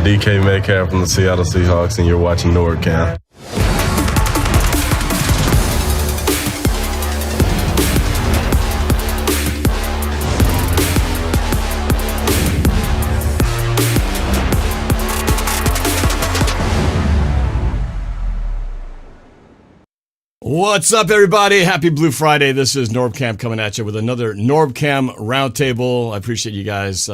DK Metcalf from the Seattle Seahawks, and you're watching NorbCam. What's up, everybody? Happy Blue Friday. This is NorbCam coming at you with another NorbCam Roundtable. I appreciate you guys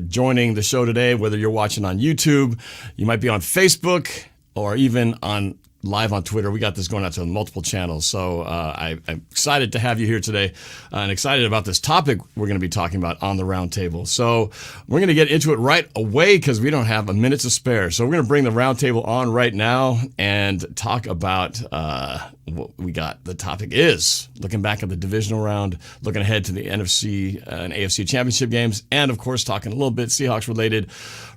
joining the show today, whether you're watching on YouTube, you might be on Facebook, or even on live on Twitter. We got this going out to multiple channels. So I'm excited to have you here today and excited about this topic we're going to be talking about on the roundtable. So we're going to get into it right away because we don't have a minute to spare. So we're going to bring the roundtable on right now and talk about what we got. The topic is looking back at the divisional round, looking ahead to the NFC and AFC Championship games, and of course talking a little bit Seahawks related.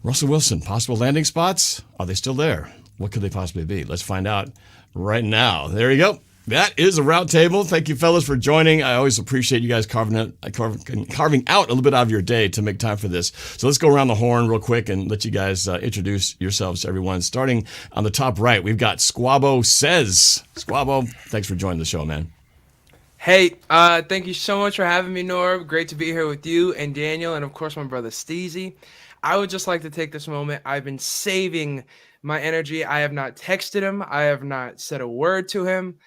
Russell Wilson, possible landing spots. Are they still there? What could they possibly be? Let's find out right now. There you go. That is a roundtable. Thank you, fellas, for joining. I always appreciate you guys carving out a little bit out of your day to make time for this. So let's go around the horn real quick and let you guys introduce yourselves to everyone. Starting on the top right, we've got Squabo Says. Squabo, thanks for joining the show, man. Hey, thank you so much for having me, Norb. Great to be here with you and Daniel, and of course my brother Steezy. I would just like to take this moment. I've been saving my energy. I have not texted him. I have not said a word to him.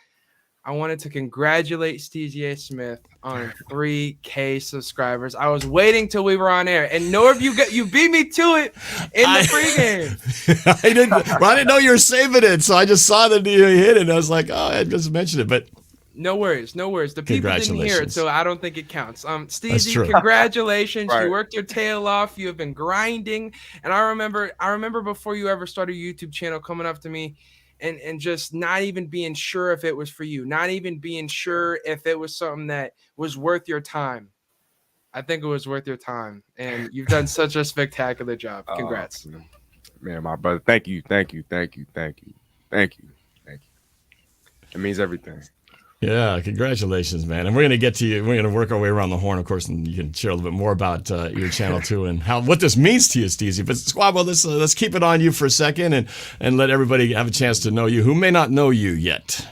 I wanted to congratulate Steezy A. Smith on 3K subscribers. I was waiting till we were on air, and Norb, you beat me to it in the pregame. I didn't know you were saving it, so I just saw that you hit it, and I was like, oh, I just mentioned it, but. No worries, no worries. The people didn't hear it, so I don't think it counts. Steezy, true. congratulations. Right. You worked your tail off. You have been grinding. And I remember before you ever started a YouTube channel coming up to me and just not even being sure if it was for you, not even being sure if it was something that was worth your time. I think it was worth your time. And you've done such a spectacular job. Congrats. Man, my brother, thank you. It means everything. Yeah, congratulations, man. And we're going to get to you. We're going to work our way around the horn, of course, and you can share a little bit more about your channel, too, and what this means to you, Steezy. But, Squabble, let's keep it on you for a second and let everybody have a chance to know you who may not know you yet.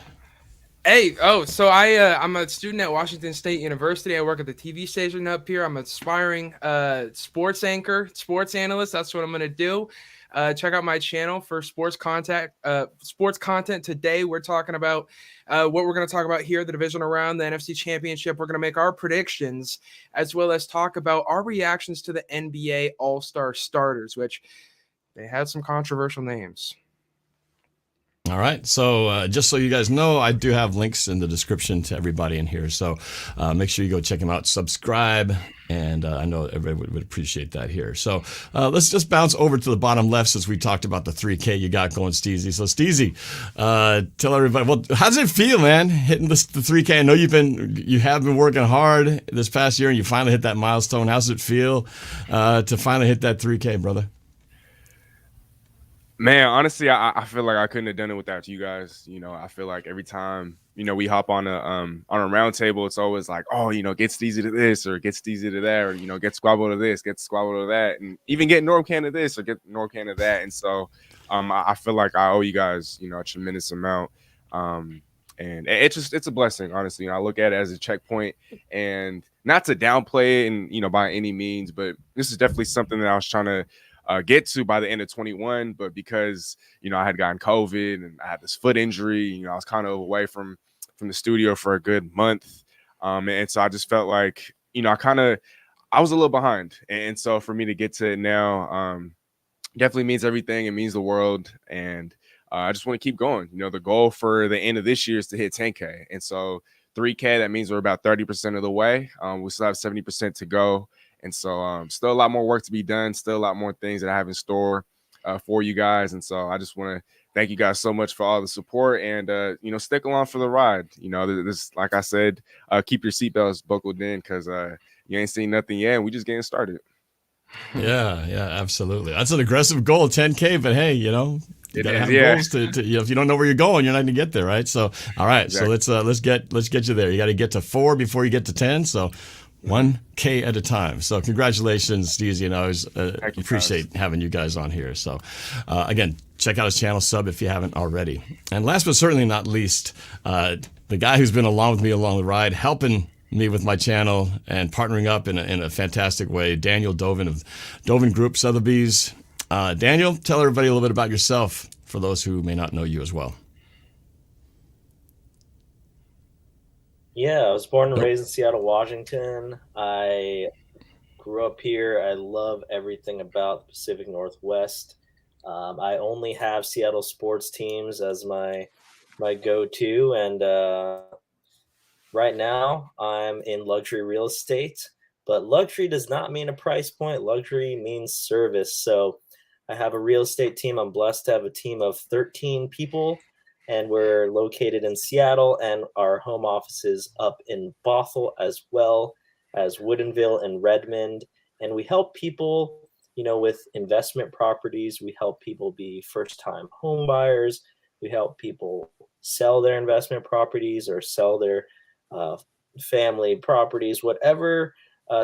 Hey, so I'm a student at Washington State University. I work at the TV station up here. I'm an aspiring sports anchor, sports analyst. That's what I'm going to do. Check out my channel for sports content. Today, we're talking about what we're going to talk about here, the divisional round, the NFC Championship. We're going to make our predictions as well as talk about our reactions to the NBA All-Star starters, which they had some controversial names. All right. So just so you guys know, I do have links in the description to everybody in here. So make sure you go check them out, subscribe, and I know everybody would appreciate that here. So let's just bounce over to the bottom left since we talked about the 3K you got going, Steezy. So Steezy, tell everybody, well, how does it feel, man, hitting the 3K? I know you have been working hard this past year and you finally hit that milestone. How does it feel to finally hit that 3K, brother? Man, honestly, I feel like I couldn't have done it without you guys. You know, I feel like every time, we hop on a roundtable, it's always like, oh, get Steezy to this or get Steezy to that, or, get Squabble to this, get Squabble to that, and even get NorbCam to this or get NorbCam to that. And so I feel like I owe you guys, a tremendous amount. And it's a blessing, honestly. I look at it as a checkpoint, and not to downplay it and, by any means, but this is definitely something that I was trying to get to by the end of 21, but because I had gotten COVID and I had this foot injury, I was kind of away from the studio for a good month, and so I just felt like I was a little behind, and so for me to get to it now definitely means everything. It means the world, and I just want to keep going. The goal for the end of this year is to hit 10K, and so 3K, that means we're about 30% of the way. We still have 70% to go. And so still a lot more work to be done, still a lot more things that I have in store for you guys. And so I just want to thank you guys so much for all the support and, stick along for the ride. This, like I said, keep your seatbelts buckled in because you ain't seen nothing yet. And we just getting started. Yeah, absolutely. That's an aggressive goal, 10K, but hey, you gotta have goals to if you don't know where you're going, you're not gonna get there, right? So, all right, exactly. So let's get you there. You got to get to 4 before you get to 10. So 1K at a time. So congratulations, Steezy, and I always you, appreciate having you guys on here. So again, check out his channel, sub if you haven't already. And last but certainly not least, the guy who's been along with me along the ride, helping me with my channel and partnering up in a fantastic way, Daniel Dovinh of Dovinh Group, Sotheby's. Daniel, tell everybody a little bit about yourself for those who may not know you as well. Yeah, I was born and raised in Seattle, Washington. I grew up here. I love everything about the Pacific Northwest. I only have Seattle sports teams as my go-to, and right now I'm in luxury real estate. But luxury does not mean a price point. Luxury means service. So I have a real estate team. I'm blessed to have a team of 13 people. And we're located in Seattle, and our home office is up in Bothell as well as Woodinville and Redmond. And we help people, with investment properties. We help people be first-time home buyers. We help people sell their investment properties or sell their family properties. Whatever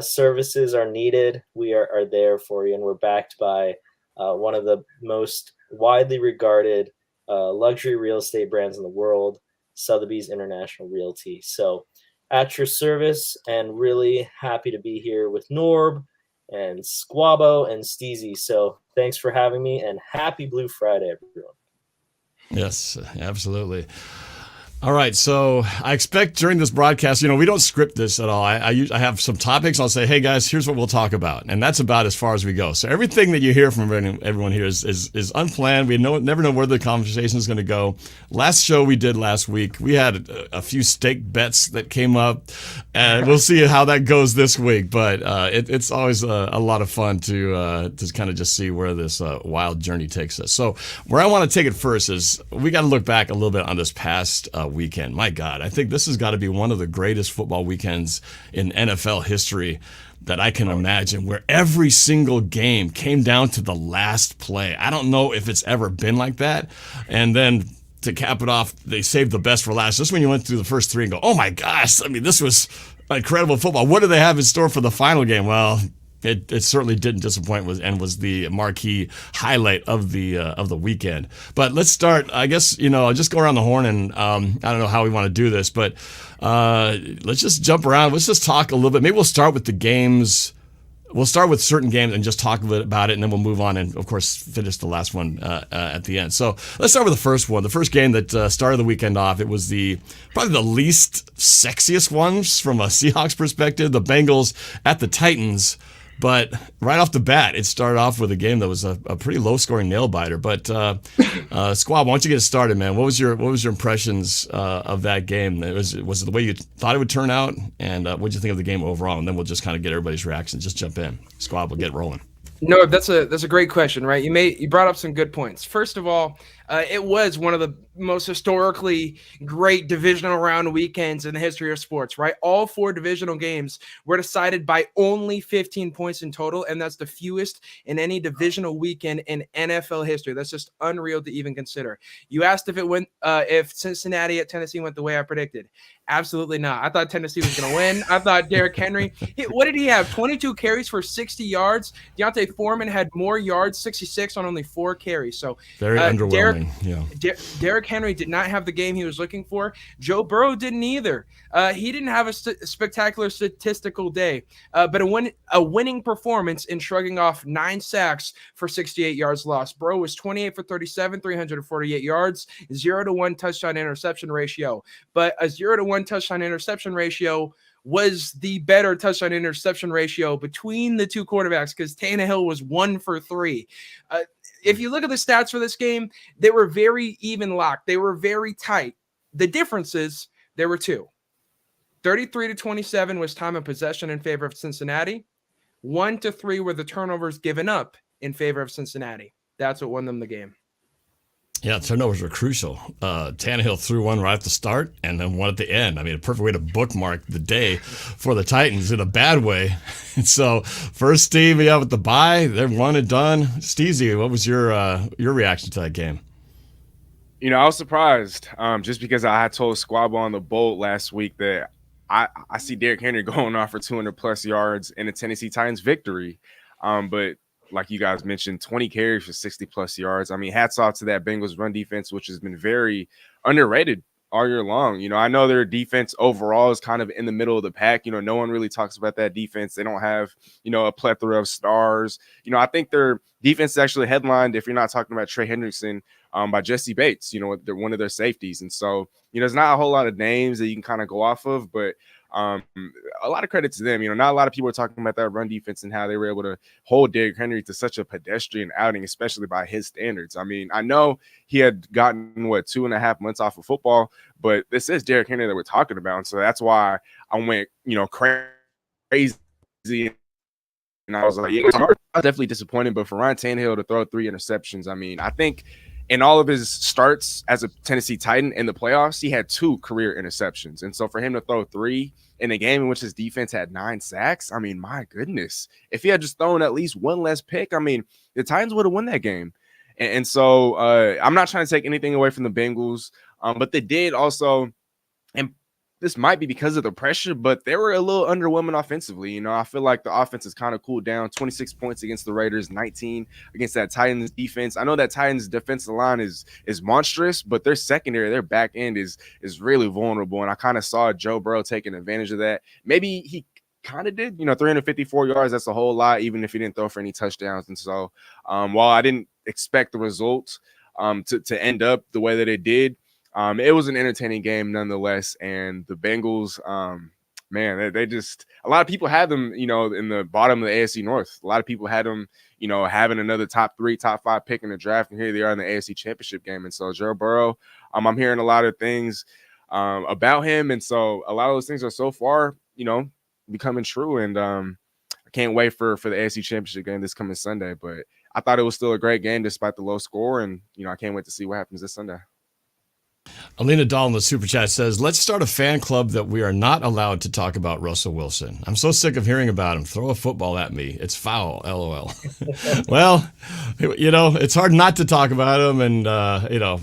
services are needed, we are there for you. And we're backed by one of the most widely regarded luxury real estate brands in the world, Sotheby's International Realty. So at your service, and really happy to be here with Norb and Squabo and Steezy. So thanks for having me, and happy Blue Friday, everyone. Yes, absolutely. All right, so I expect during this broadcast, we don't script this at all. I have some topics. I'll say, hey guys, here's what we'll talk about, and that's about as far as we go. So everything that you hear from everyone here is unplanned. We never know where the conversation is going to go. Last show we did last week, we had a few stake bets that came up, and we'll see how that goes this week. But it's always a lot of fun to kind of just see where this wild journey takes us. So where I want to take it first is we got to look back a little bit on this past weekend. My God, I think this has got to be one of the greatest football weekends in NFL history that I can imagine, where every single game came down to the last play. I don't know if it's ever been like that. And then to cap it off, they saved the best for last. Just when you went through the first three and go, oh my gosh, this was incredible football. What do they have in store for the final game? Well, it certainly didn't disappoint, and was the marquee highlight of the weekend. But let's start. I guess I'll just go around the horn, and I don't know how we want to do this, but let's just jump around. Let's just talk a little bit. Maybe we'll start with the games. We'll start with certain games and just talk a bit about it, and then we'll move on and, of course, finish the last one at the end. So let's start with the first one. The first game that started the weekend off, it was probably the least sexiest ones from a Seahawks perspective, the Bengals at the Titans. But right off the bat, it started off with a game that was a pretty low-scoring nail-biter. But Squab, why don't you get it started, man? What was your impressions of that game? Was it the way you thought it would turn out? And what did you think of the game overall? And then we'll just kind of get everybody's reactions. Just jump in. Squab, we'll get rolling. No, that's a great question, right? You brought up some good points. First of all, it was one of the most historically great divisional round weekends in the history of sports, right? All 4 divisional games were decided by only 15 points in total, and that's the fewest in any divisional weekend in NFL history. That's just unreal to even consider. You asked if Cincinnati at Tennessee went the way I predicted. Absolutely not. I thought Tennessee was going to win. I thought Derrick Henry, what did he have? 22 carries for 60 yards. Deontay Foreman had more yards, 66 on only 4 carries. So very underwhelming. Derrick Henry did not have the game he was looking for. Joe Burrow didn't either. He didn't have a spectacular statistical day, but a winning performance in shrugging off 9 sacks for 68 yards lost. Burrow was 28 for 37, 348 yards, 0-1 touchdown interception ratio. But a 0-1 touchdown interception ratio was the better touchdown interception ratio between the two quarterbacks, because Tannehill was 1 for 3. If you look at the stats for this game, they were very even locked. They were very tight. The differences, there were 2. 33-27 was time of possession in favor of Cincinnati. 1-3 were the turnovers given up in favor of Cincinnati. That's what won them the game. Yeah, turnovers were crucial. Tannehill threw one right at the start and then one at the end. A perfect way to bookmark the day for the Titans in a bad way. And so, first, Steve, with the bye, they're one and done. Steezy, what was your reaction to that game? I was surprised just because I had told Squab on the boat last week that I see Derrick Henry going off for 200 plus yards in a Tennessee Titans victory. But like you guys mentioned, 20 carries for 60 plus yards. I mean, hats off to that Bengals run defense, which has been very underrated all year long. You know, I know their defense overall is kind of in the middle of the pack. You know, no one really talks about that defense. They don't have, you know, a plethora of stars. You know, I think their defense is actually headlined, if you're not talking about Trey Hendrickson, by Jesse Bates, you know, they're one of their safeties. And so, you know, there's not a whole lot of names that you can kind of go off of, but a lot of credit to them. You know, not a lot of people are talking about that run defense and how they were able to hold Derrick Henry to such a pedestrian outing, especially by his standards. I mean, I know he had gotten 2.5 months off of football, but this is Derrick Henry that we're talking about. And so that's why I went, you know, crazy. And I was like, yeah, I was definitely disappointed. But for Ryan Tannehill to throw 3 interceptions, I mean, I think in all of his starts as a Tennessee Titan in the playoffs, he had 2 career interceptions. And so for him to throw 3 in a game in which his defense had 9 sacks, I mean, my goodness. If he had just thrown at least 1 less pick, I mean, the Titans would have won that game. And so I'm not trying to take anything away from the Bengals, but they did also, and this might be because of the pressure, but they were a little underwhelming offensively. You know, I feel like the offense has kind of cooled down. 26 points against the Raiders, 19 against that Titans defense. I know that Titans defensive line is monstrous, but their secondary, their back end is really vulnerable. And I kind of saw Joe Burrow taking advantage of that. Maybe he kind of did, you know, 354 yards. That's a whole lot, even if he didn't throw for any touchdowns. And so while I didn't expect the result to end up the way that it did, it was an entertaining game nonetheless. And the Bengals, man, they just, a lot of people had them, you know, in the bottom of the AFC North. A lot of people had them, you know, having another top 3, top 5 pick in the draft. And here they are in the AFC Championship game. And so Joe Burrow, I'm hearing a lot of things about him. And so a lot of those things are so far, you know, becoming true. And I can't wait for the AFC Championship game this coming Sunday. But I thought it was still a great game despite the low score. And, you know, I can't wait to see what happens this Sunday. Alina Dahl in the super chat says, let's start a fan club that we are not allowed to talk about Russell Wilson. I'm so sick of hearing about him. Throw a football at me. It's foul. LOL. Well, you know, it's hard not to talk about him. And, you know,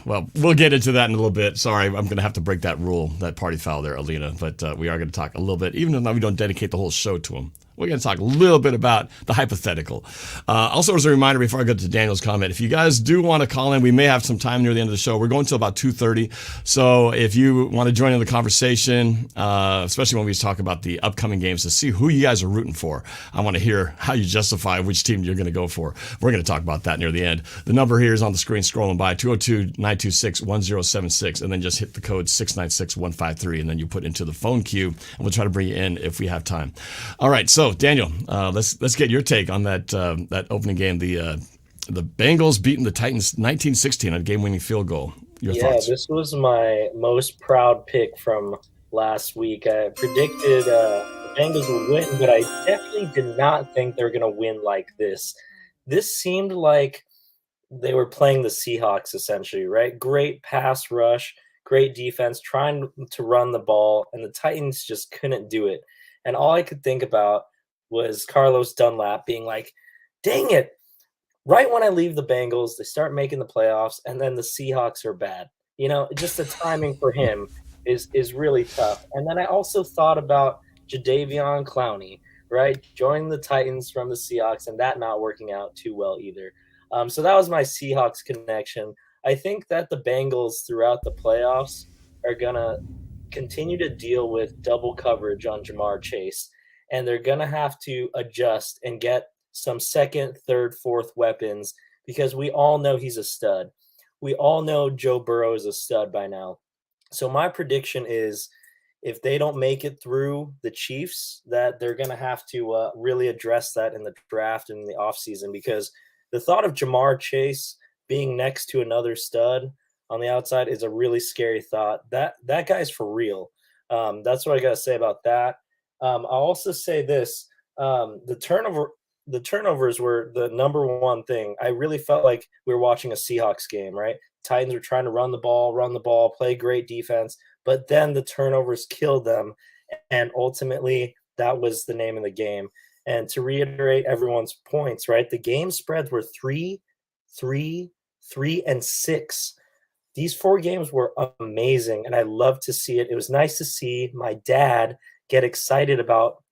well, we'll get into that in a little bit. Sorry, I'm going to have to break that rule, that party foul there, Alina. But we are going to talk a little bit, even though we don't dedicate the whole show to him. We're going to talk a little bit about the hypothetical. Also, as a reminder, before I go to Daniel's comment, if you guys do want to call in, we may have some time near the end of the show. We're going till about 2:30. So if you want to join in the conversation, especially when we talk about the upcoming games, to see who you guys are rooting for, I want to hear how you justify which team you're going to go for. We're going to talk about that near the end. The number here is on the screen scrolling by, 202-926-1076, and then just hit the code 696-153, and then you put into the phone queue, and we'll try to bring you in if we have time. All right, so Daniel, let's get your take on that opening game. The Bengals beating the Titans 19-16 on a game-winning field goal. Your thoughts? Yeah, this was my most proud pick from last week. I predicted the Bengals would win, but I definitely did not think they were going to win like this. This seemed like they were playing the Seahawks essentially, right? Great pass rush, great defense, trying to run the ball, and the Titans just couldn't do it. And all I could think about was Carlos Dunlap being like, dang it, right when I leave the Bengals, they start making the playoffs, and then the Seahawks are bad. You know, just the timing for him is really tough. And then I also thought about Jadeveon Clowney, right? Joining the Titans from the Seahawks, and that not working out too well either. So that was my Seahawks connection. I think that the Bengals throughout the playoffs are going to continue to deal with double coverage on Jamar Chase. And they're going to have to adjust and get some second, third, fourth weapons because we all know he's a stud. We all know Joe Burrow is a stud by now. So my prediction is if they don't make it through the Chiefs, that they're going to have to really address that in the draft and in the offseason because the thought of Jamar Chase being next to another stud on the outside is a really scary thought. That guy's for real. That's what I got to say about that. I'll also say this: the turnovers were the number one thing. I really felt like we were watching a Seahawks game, right? Titans were trying to run the ball, play great defense, but then the turnovers killed them, and ultimately that was the name of the game. And to reiterate everyone's points, right? The game spreads were 3, 3, 3, and 6 these 4 games were amazing, and I love to see it. It was nice to see my dad get excited about,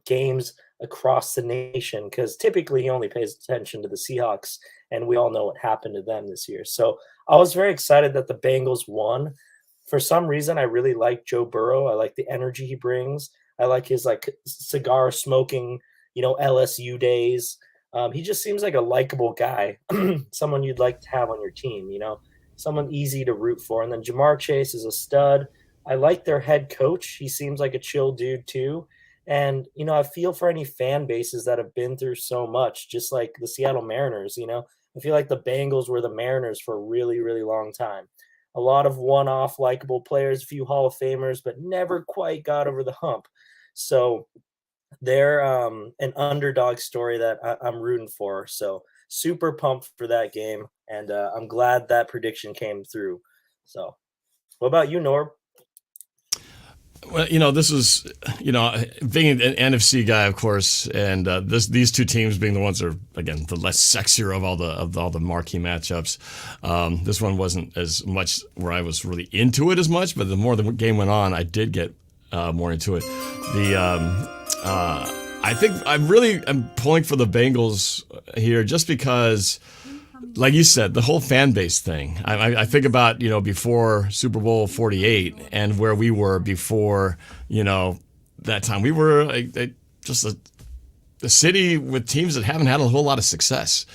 games across the nation, because typically he only pays attention to the Seahawks, and we all know what happened to them this year. So I was very excited that the Bengals won. For some reason, I really like Joe Burrow. I like the energy he brings. I like his cigar smoking, LSU days. He just seems like a likable guy, someone you'd like to have on your team, someone easy to root for. And then Jamar Chase is a stud. I like their head coach. He seems like a chill dude too. And, I feel for any fan bases that have been through so much, just like the Seattle Mariners, I feel like the Bengals were the Mariners for a really, really long time. A lot of one-off likable players, a few Hall of Famers, but never quite got over the hump. So they're an underdog story that I'm rooting for. So super pumped for that game. And I'm glad that prediction came through. So what about you, Norb? Well, this is, being an NFC guy, of course, and these two teams being the ones that are, again, the less sexier of all the marquee matchups. This one wasn't as much where I was really into it as much, but the more the game went on, I did get more into it. I think I'm pulling for the Bengals here just because, like you said, the whole fan base thing. I think about, before Super Bowl 48 and where we were before, that time. We were just a city with teams that haven't had a whole lot of success.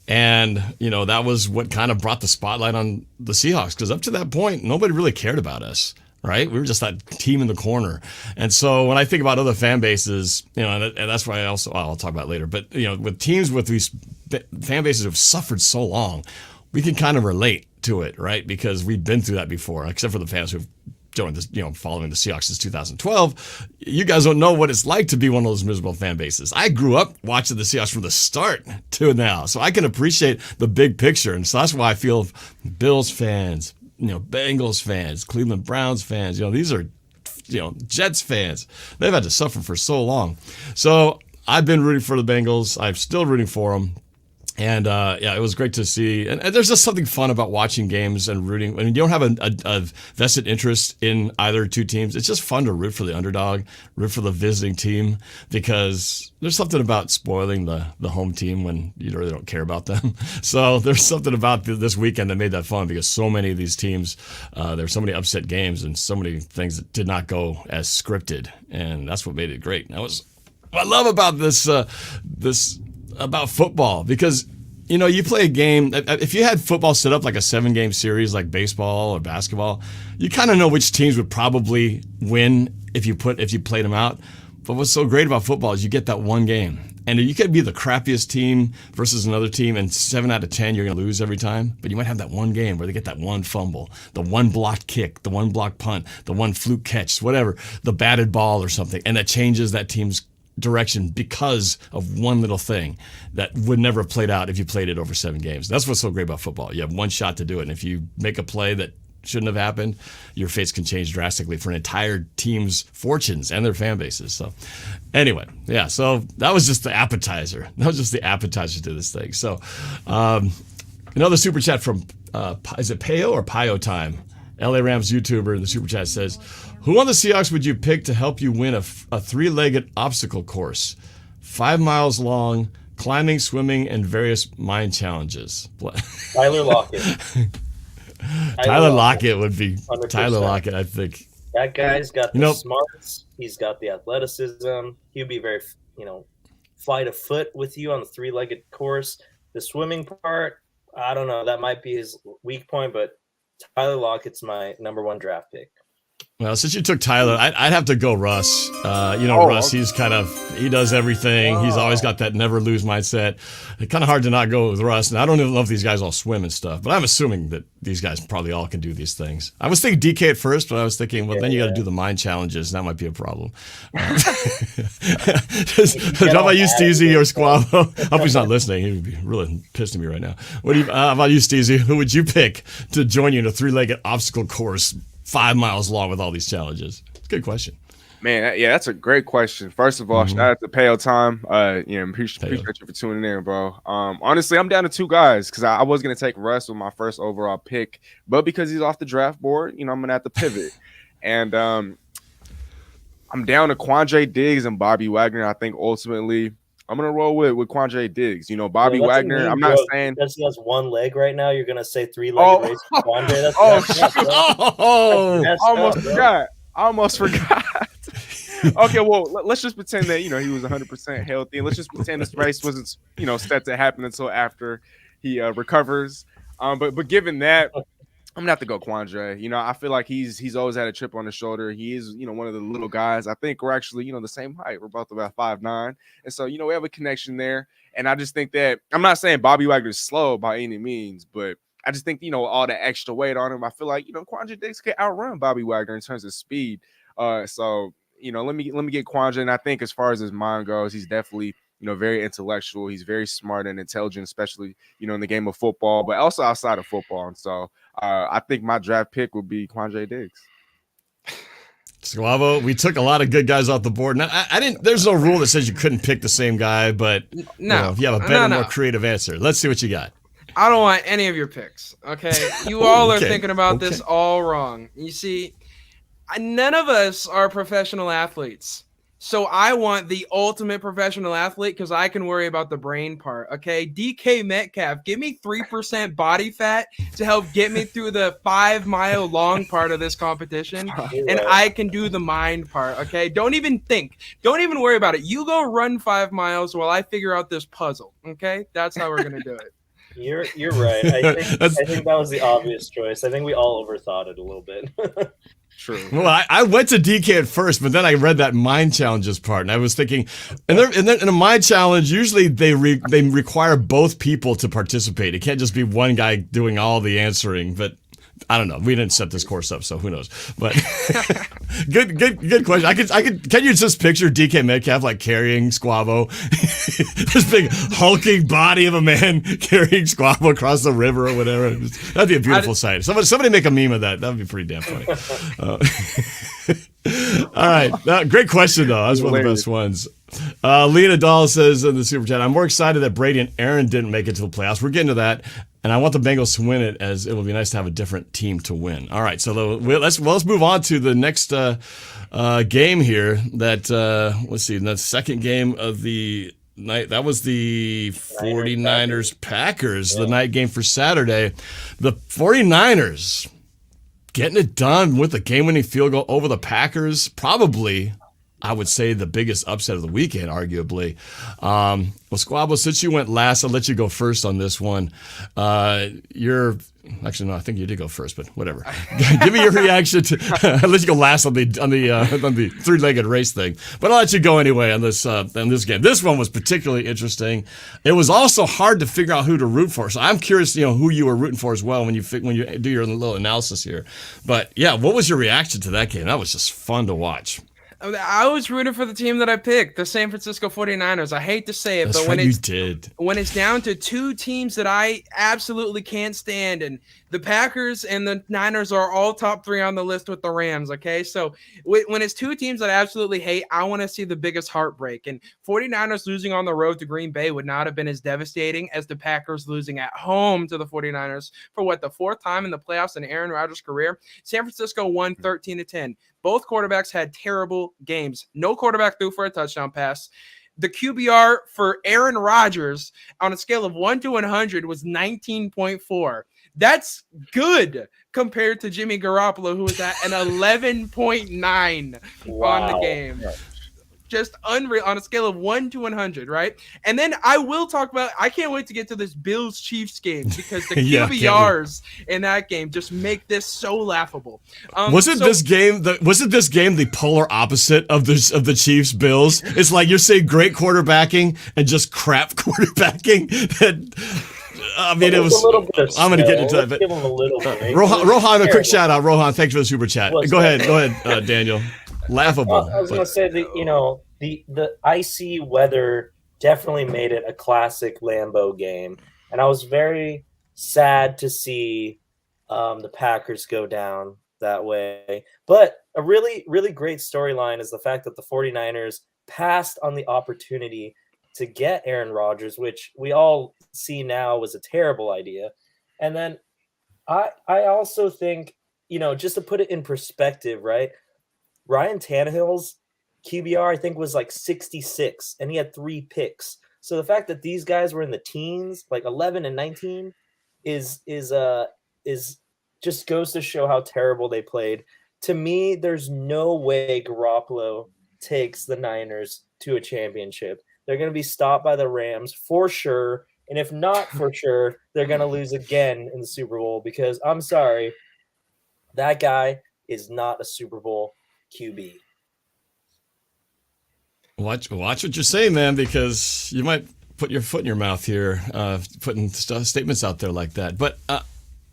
And, that was what kind of brought the spotlight on the Seahawks, because up to that point, nobody really cared about us. Right? We were just that team in the corner. And so when I think about other fan bases, and that's why I'll talk about it later, but, with teams with these fan bases who have suffered so long, we can kind of relate to it, right? Because we've been through that before, except for the fans who've joined this, following the Seahawks since 2012. You guys don't know what it's like to be one of those miserable fan bases. I grew up watching the Seahawks from the start to now, so I can appreciate the big picture. And so that's why I feel Bills fans, Bengals fans, Cleveland Browns fans, these are, Jets fans. They've had to suffer for so long. So I've been rooting for the Bengals. I'm still rooting for them. And it was great to see. And there's just something fun about watching games and rooting. I mean, you don't have a vested interest in either two teams. It's just fun to root for the underdog, root for the visiting team, because there's something about spoiling the home team when you really don't care about them. So there's something about this weekend that made that fun, because so many of these teams, there were so many upset games and so many things that did not go as scripted. And that's what made it great. And that was what I love about this about football, because you play a game. If you had football set up like a 7-game series like baseball or basketball, you kind of know which teams would probably win if you played them out. But what's so great about football is you get that one game, and you could be the crappiest team versus another team, and 7 out of 10 you're going to lose every time. But you might have that one game where they get that one fumble, the one blocked kick, the one blocked punt, the one fluke catch, whatever, the batted ball or something, and that changes that team's direction because of one little thing that would never have played out if you played it over 7 games. That's what's so great about football. You have one shot to do it, and if you make a play that shouldn't have happened, your fates can change drastically for an entire team's fortunes and their fan bases. So anyway, so that was just the appetizer. That was just the appetizer to this thing. So another super chat from is it Payo or Payo Time? LA Rams YouTuber in the super chat says, who on the Seahawks would you pick to help you win a 3-legged obstacle course? 5 miles long, climbing, swimming, and various mind challenges. Tyler Lockett. Tyler Lockett would be 100%. Tyler Lockett, I think. That guy's got the smarts. He's got the athleticism. He'd be very, flight of foot with you on the 3-legged course. The swimming part, I don't know. That might be his weak point, but Tyler Lockett's my number 1 draft pick. Well, since you took Tyler, I'd have to go Russ. Russ, he's he does everything. He's always got that never lose mindset. It's kind of hard to not go with Russ. And I don't even know if these guys all swim and stuff, but I'm assuming that these guys probably all can do these things. I was thinking DK at first, but I was thinking, then you got to do the mind challenges. And that might be a problem. How about you, Steezy or Squabble? I hope he's not listening. He would be really pissed at me right now. How about you, Steezy? Who would you pick to join you in a 3-legged obstacle course 5 miles long with all these challenges? Good question. Man, yeah, that's a great question. First of all, shout out to Pale Time. Appreciate you for tuning in, bro. Honestly, I'm down to 2 guys because I was gonna take Russ with my first overall pick, but because he's off the draft board, I'm gonna have to pivot. And I'm down to Quandre Diggs and Bobby Wagner. I think ultimately I'm gonna roll with Quandre Diggs. Bobby Wagner. I'm not saying because he has 1 leg right now. You're gonna say 3-legged race with Quandre. Almost forgot. Okay, well, let's just pretend that he was 100% healthy, and let's just pretend this race wasn't set to happen until after he recovers. But given that, I'm gonna have to go Quandre. I feel like he's always had a chip on his shoulder. He is one of the little guys. I think we're actually the same height. We're both about 5'9", and so we have a connection there. And I just think that I'm not saying Bobby Wagner's slow by any means, but I just think all the extra weight on him. I feel like Quandre Diggs could outrun Bobby Wagner in terms of speed. So let me get Quandre. And I think as far as his mind goes, he's definitely very intellectual. He's very smart and intelligent, especially in the game of football, but also outside of football. And so I think my draft pick would be Quandre Diggs. Squavo, we took a lot of good guys off the board. Now, I didn't. There's no rule that says you couldn't pick the same guy, but no, if you have a better, more creative answer, let's see what you got. I don't want any of your picks. Okay, you all are thinking about this all wrong. You see, none of us are professional athletes. So I want the ultimate professional athlete because I can worry about the brain part. Okay, DK Metcalf, give me 3% body fat to help get me through the 5-mile long part of this competition, and I can do the mind part. Okay, don't even think, don't even worry about it. You go run 5 miles while I figure out this puzzle. Okay, that's how we're gonna do it. You're right. I think that was the obvious choice. I think we all overthought it a little bit. True. Well, I went to DK at first, but then I read that mind challenges part, and I was thinking, and then in a mind challenge, usually they require both people to participate. It can't just be one guy doing all the answering. But I don't know. We didn't set this course up, so who knows? But good question. Can you just picture DK Metcalf like carrying Squavo, this big hulking body of a man carrying Squavo across the river or whatever? That'd be a beautiful sight. Somebody make a meme of that. That'd be pretty damn funny. All right, great question though. That was one of the best ones. Lena Dahl says in the super chat, "I'm more excited that Brady and Aaron didn't make it to the playoffs. We're getting to that, and I want the Bengals to win it, as it would be nice to have a different team to win." All right, so let's move on to the next game here. That let's see, the second game of the night. That was the 49ers-Packers, the night game for Saturday. The 49ers getting it done with the game-winning field goal over the Packers. Probably, I would say, the biggest upset of the weekend, arguably. Well, Squabble, since you went last, I'll let you go first on this one. Actually, no, I think you did go first, but whatever. Give me your reaction to. I'll let you go last on the three-legged race thing, but I'll let you go anyway on this game. This one was particularly interesting. It was also hard to figure out who to root for, so I'm curious, who you were rooting for as well when you do your little analysis here. But yeah, what was your reaction to that game? That was just fun to watch. I was rooting for the team that I picked, the San Francisco 49ers. I hate to say it, but when it's down to 2 teams that I absolutely can't stand, and the Packers and the Niners are all top 3 on the list with the Rams, okay? So when it's 2 teams that I absolutely hate, I want to see the biggest heartbreak. And 49ers losing on the road to Green Bay would not have been as devastating as the Packers losing at home to the 49ers for the 4th time in the playoffs in Aaron Rodgers' career. San Francisco won 13-10. Both quarterbacks had terrible games. No quarterback threw for a touchdown pass. The QBR for Aaron Rodgers on a scale of 1 to 100 was 19.4. That's good compared to Jimmy Garoppolo, who was at an 11.9 on the game. Just unreal on a scale of 1 to 100, right? And then I will talk about, I can't wait to get to this Bills-Chiefs game because the QBRs in that game just make this so laughable. Wasn't this game the polar opposite of the Chiefs-Bills? It's like you're saying great quarterbacking and just crap quarterbacking. I mean, it was. I'm going to get into that. But, give him a little bit. Rohan, a quick shout out. Rohan, thanks for the super chat. Go ahead, Daniel. Laughable. I was going to say that the icy weather definitely made it a classic Lambeau game, and I was very sad to see the Packers go down. that way. But a really, really great storyline is the fact that the 49ers passed on the opportunity to get Aaron Rodgers, which we all see now was a terrible idea. And then I also think, just to put it in perspective, right? Ryan Tannehill's QBR, I think, was like 66, and he had 3 picks. So the fact that these guys were in the teens, like 11 and 19, is just goes to show how terrible they played. To me, there's no way Garoppolo takes the Niners to a championship. They're going to be stopped by the Rams for sure. And if not for sure, they're going to lose again in the Super Bowl because I'm sorry, that guy is not a Super Bowl QB. Watch what you say, man, because you might put your foot in your mouth here, putting statements out there like that. But all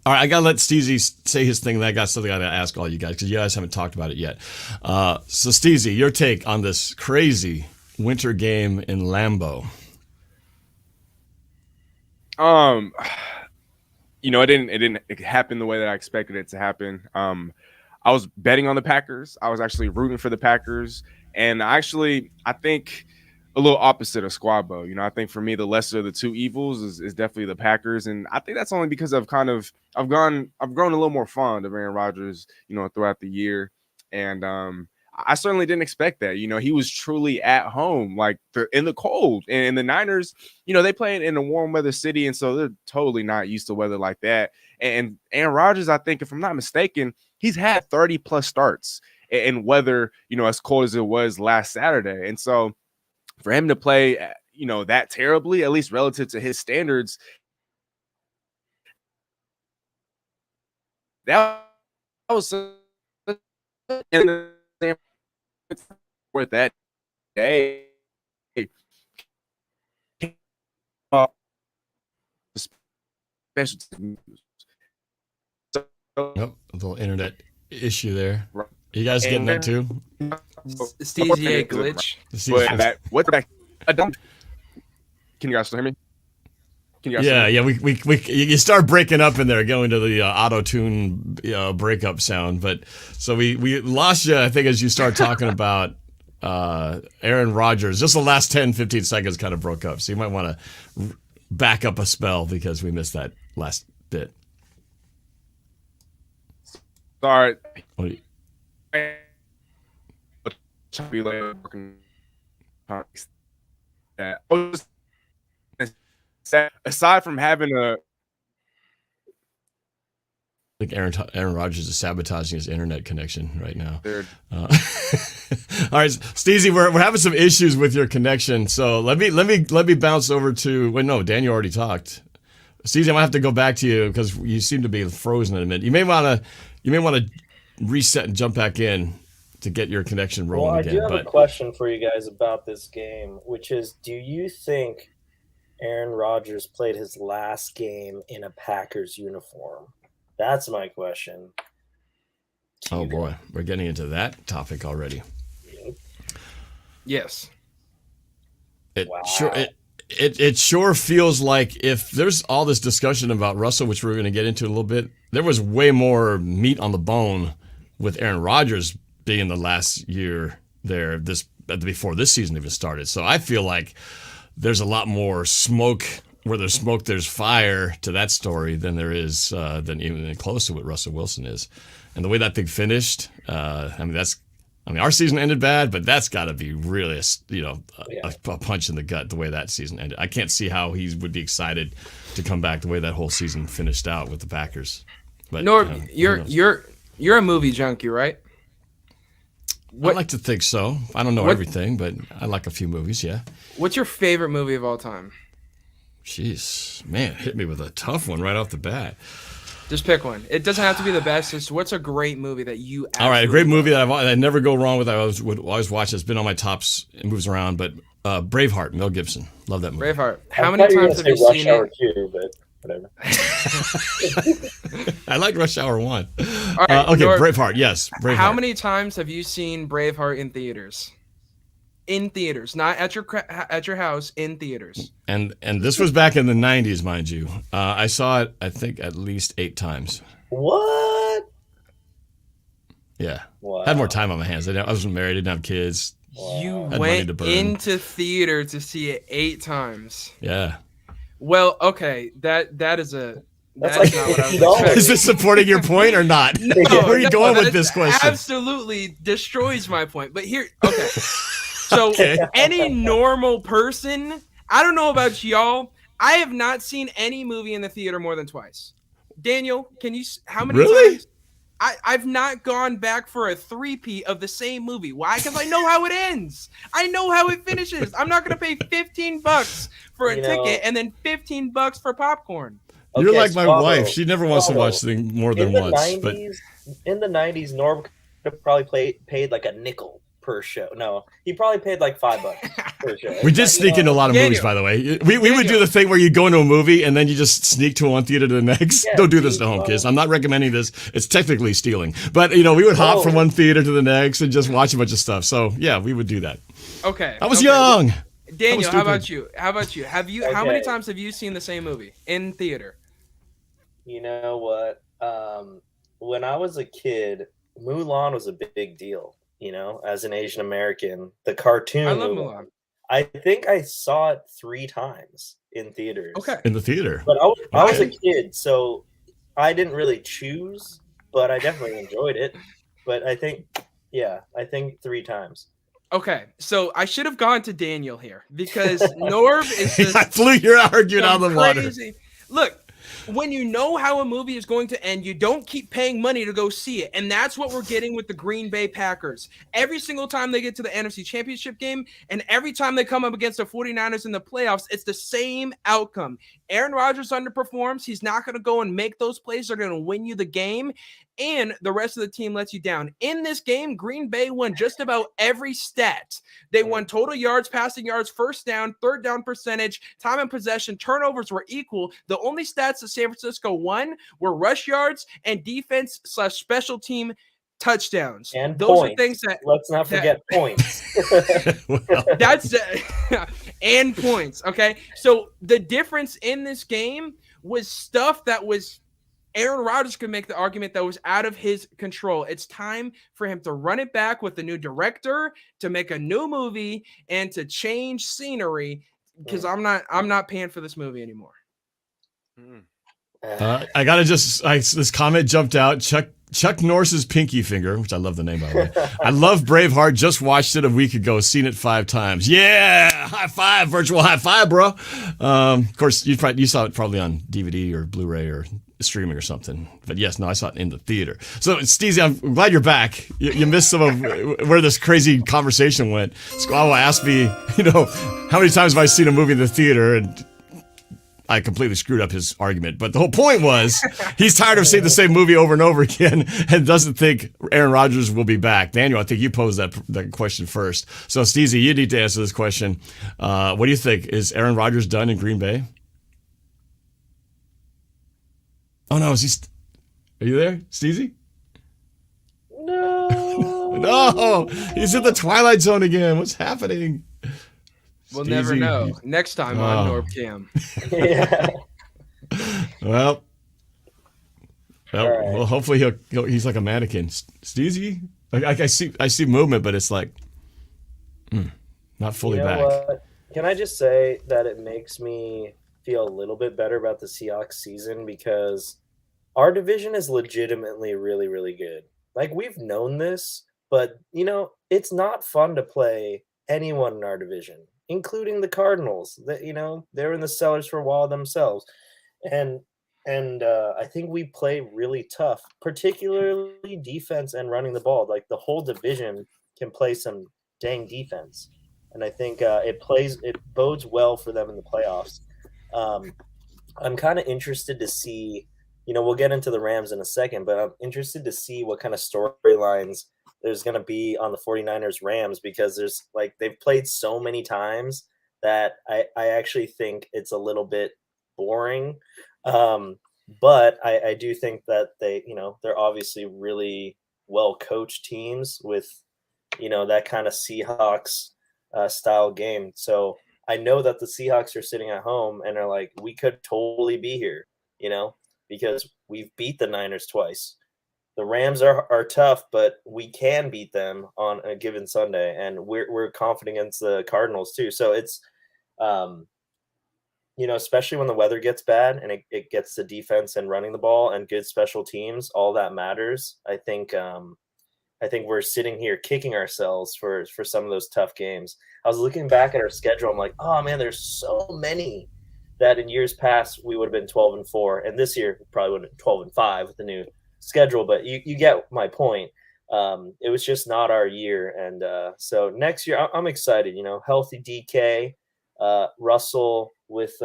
right, I gotta let Steezy say his thing. And I got something I gotta ask all you guys because you guys haven't talked about it yet. So Steezy, your take on this crazy winter game in Lambeau? It didn't happen the way that I expected it to happen. I was betting on the Packers. I was actually rooting for the Packers. And I think a little opposite of Squabo. I think for me, the lesser of the two evils is definitely the Packers. And I think that's only because I've grown a little more fond of Aaron Rodgers, throughout the year. And I certainly didn't expect that. He was truly at home, like in the cold. And the Niners, they play in a warm weather city. And so they're totally not used to weather like that. And Aaron Rodgers, I think, if I'm not mistaken, he's had 30 plus starts in weather, as cold as it was last Saturday. And so for him to play, that terribly, at least relative to his standards, that was worth that day. Special teams. Yep, a little internet issue there. You guys getting that too? Steezy glitch. What's that? Can you guys still hear me? Yeah. You start breaking up in there, going to the auto tune breakup sound. But so we lost you, I think, as you start talking about Aaron Rodgers. Just the last 10, 15 seconds kind of broke up. So you might want to back up a spell because we missed that last bit. Sorry. Aside from having a, I think Aaron Rodgers is sabotaging his internet connection right now. All right, Steezy, we're having some issues with your connection, so let me bounce over to. Well, no, Daniel already talked. Steezy, I might have to go back to you because you seem to be frozen in a minute. You may want to reset and jump back in to get your connection rolling again. I do have a question for you guys about this game, which is, do you think Aaron Rodgers played his last game in a Packers uniform? That's my question. Oh boy, we're getting into that topic already. Yes. It sure feels like if there's all this discussion about Russell, which we're going to get into in a little bit, there was way more meat on the bone with Aaron Rodgers being the last year there before this season even started. So I feel like there's a lot more smoke. Where there's smoke, there's fire to that story than there is than even close to what Russell Wilson is. And the way that thing finished, our season ended bad, but that's got to be really a punch in the gut the way that season ended. I can't see how he would be excited to come back the way that whole season finished out with the Packers. But Norb, you're a movie junkie, right? I like to think so. I don't know everything, but I like a few movies. Yeah. What's your favorite movie of all time? Jeez, man, hit me with a tough one right off the bat. Just pick one. It doesn't have to be the best. Just what's a great movie that you all right, a great movie that I never go wrong with. I would always watch. It's been on my tops. It moves around, but Braveheart, Mel Gibson. Love that movie. Braveheart. How many times have you seen it? But whatever. I like Rush Hour 1. All right, okay, Braveheart, yes. Braveheart. How many times have you seen Braveheart in theaters? In theaters, not at your house, in theaters. And this was back in the 90s, mind you. I saw it, I think, at least 8 times. What? Yeah. Wow. Had more time on my hands. I wasn't married. Didn't have kids. You Had money went to burn. into theater to see it 8 times. Yeah. Well, okay, that's Like not what I was $50. expecting. Is this supporting your point or not? No, Where are you going with that this question? Absolutely destroys my point. But here, okay. So Okay. any normal person, I don't know about y'all, I have not seen any movie in the theater more than twice. Daniel, how many Really? times? I've not gone back for a 3-peat of the same movie. Why? Because I know how it ends. I know how it finishes. I'm not going to pay $15 for a ticket and then $15 for popcorn. You're Okay, like my Squabble. wife. She never wants to Squabble. watch things more than In the once. 90s, in the 90s, Norb could have probably paid like a nickel per show. No, he probably paid like $5 per show. We did sneak into a lot of Daniel. movies, by the way. We would do the thing where you go into a movie and then you just sneak to one theater to the next. Yeah, Don't do this at home, kids. I'm not recommending this. It's technically stealing. But, we would hop from one theater to the next and just watch a bunch of stuff. So, yeah, we would do that. Okay. I was young. Daniel, That how was stupid. about you? How many Okay. times have you seen the same movie in theater? You know what? When I was a kid, Mulan was a big deal. As an Asian American, the cartoon. I love Mulan. I think I saw it 3 times in theaters. Okay. In the theater. But I was a kid, so I didn't really choose, but I definitely enjoyed it. But I think 3 times. Okay, so I should have gone to Daniel here because Norb is just I flew your argument out of the water. crazy. Look, when you know how a movie is going to end, you don't keep paying money to go see it. And that's what we're getting with the Green Bay Packers. Every single time they get to the NFC Championship game and every time they come up against the 49ers in the playoffs, it's the same outcome. Aaron Rodgers underperforms. He's not going to go and make those plays. They're going to win you the game. And the rest of the team lets you down. In this game, Green Bay won just about every stat. They won total yards, passing yards, first down, third down percentage, time and possession, turnovers were equal. The only stats that San Francisco won were rush yards and defense/special team touchdowns. And those points. are things that Let's not forget points. that's and points. Okay, so the difference in this game was stuff that was Aaron Rodgers could make the argument that was out of his control. It's time for him to run it back with a new director, to make a new movie, and to change scenery. Because I'm not paying for this movie anymore. I gotta this comment jumped out. Chuck Norris's Pinky Finger, which I love the name by the way. I love Braveheart. Just watched it a week ago. Seen it 5 times. Yeah, high five, virtual high five, bro. Of course, you saw it probably on DVD or Blu-ray or streaming or something. But yes, no, I saw it in the theater. So, Steezy, I'm glad you're back. You missed some of where this crazy conversation went. Squabble asked me, how many times have I seen a movie in the theater? And I completely screwed up his argument. But the whole point was he's tired of seeing the same movie over and over again and doesn't think Aaron Rodgers will be back. Daniel, I think you posed that question first. So, Steezy, you need to answer this question. What do you think? Is Aaron Rodgers done in Green Bay? Oh, no. Are you there, Steezy? No. No. He's in the Twilight Zone again. What's happening? We'll Steezy. never know. Next time on NorbCam. Yeah. Well, right. well, hopefully he's like a mannequin. Steezy? I see movement, but it's like not fully You know back. what? Can I just say that it makes me feel a little bit better about the Seahawks season because our division is legitimately really, really good. Like, we've known this, but, it's not fun to play anyone in our division, including the Cardinals. That they're in the cellars for a while themselves. And I think we play really tough, particularly defense and running the ball. Like, the whole division can play some dang defense. And I think it bodes well for them in the playoffs. I'm kind of interested to see, we'll get into the Rams in a second, but I'm interested to see what kind of storylines there's going to be on the 49ers-Rams because they've played so many times that I actually think it's a little bit boring. But I do think that they're obviously really well-coached teams with, that kind of Seahawks style game. So I know that the Seahawks are sitting at home and are like, we could totally be here, because we've beat the Niners twice. the Rams are tough, but we can beat them on a given Sunday, and we're confident against the Cardinals too. So it's, especially when the weather gets bad and it gets the defense and running the ball and good special teams, all that matters. I think we're sitting here kicking ourselves for some of those tough games. I was looking back at our schedule. I'm like, oh man, there's so many that in years past we would have been 12-4, and this year probably would have been 12-5 with the new schedule. But you get my point. It was just not our year, and so next year I'm excited. Healthy DK, Russell with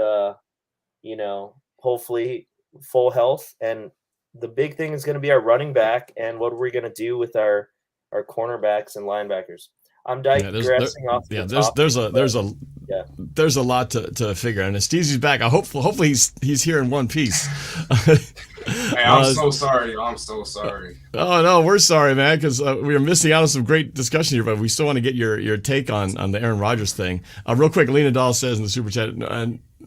hopefully full health, and the big thing is going to be our running back and what we're going to do with our cornerbacks and linebackers. I'm digressing off. There's a lot to figure out. And Steezy's back. Hopefully he's here in one piece. Hey, I'm so sorry. I'm so sorry. Oh no, we're sorry, man, because we are missing out on some great discussion here. But we still want to get your take on the Aaron Rodgers thing. Real quick, Lena Dahl says in the super chat,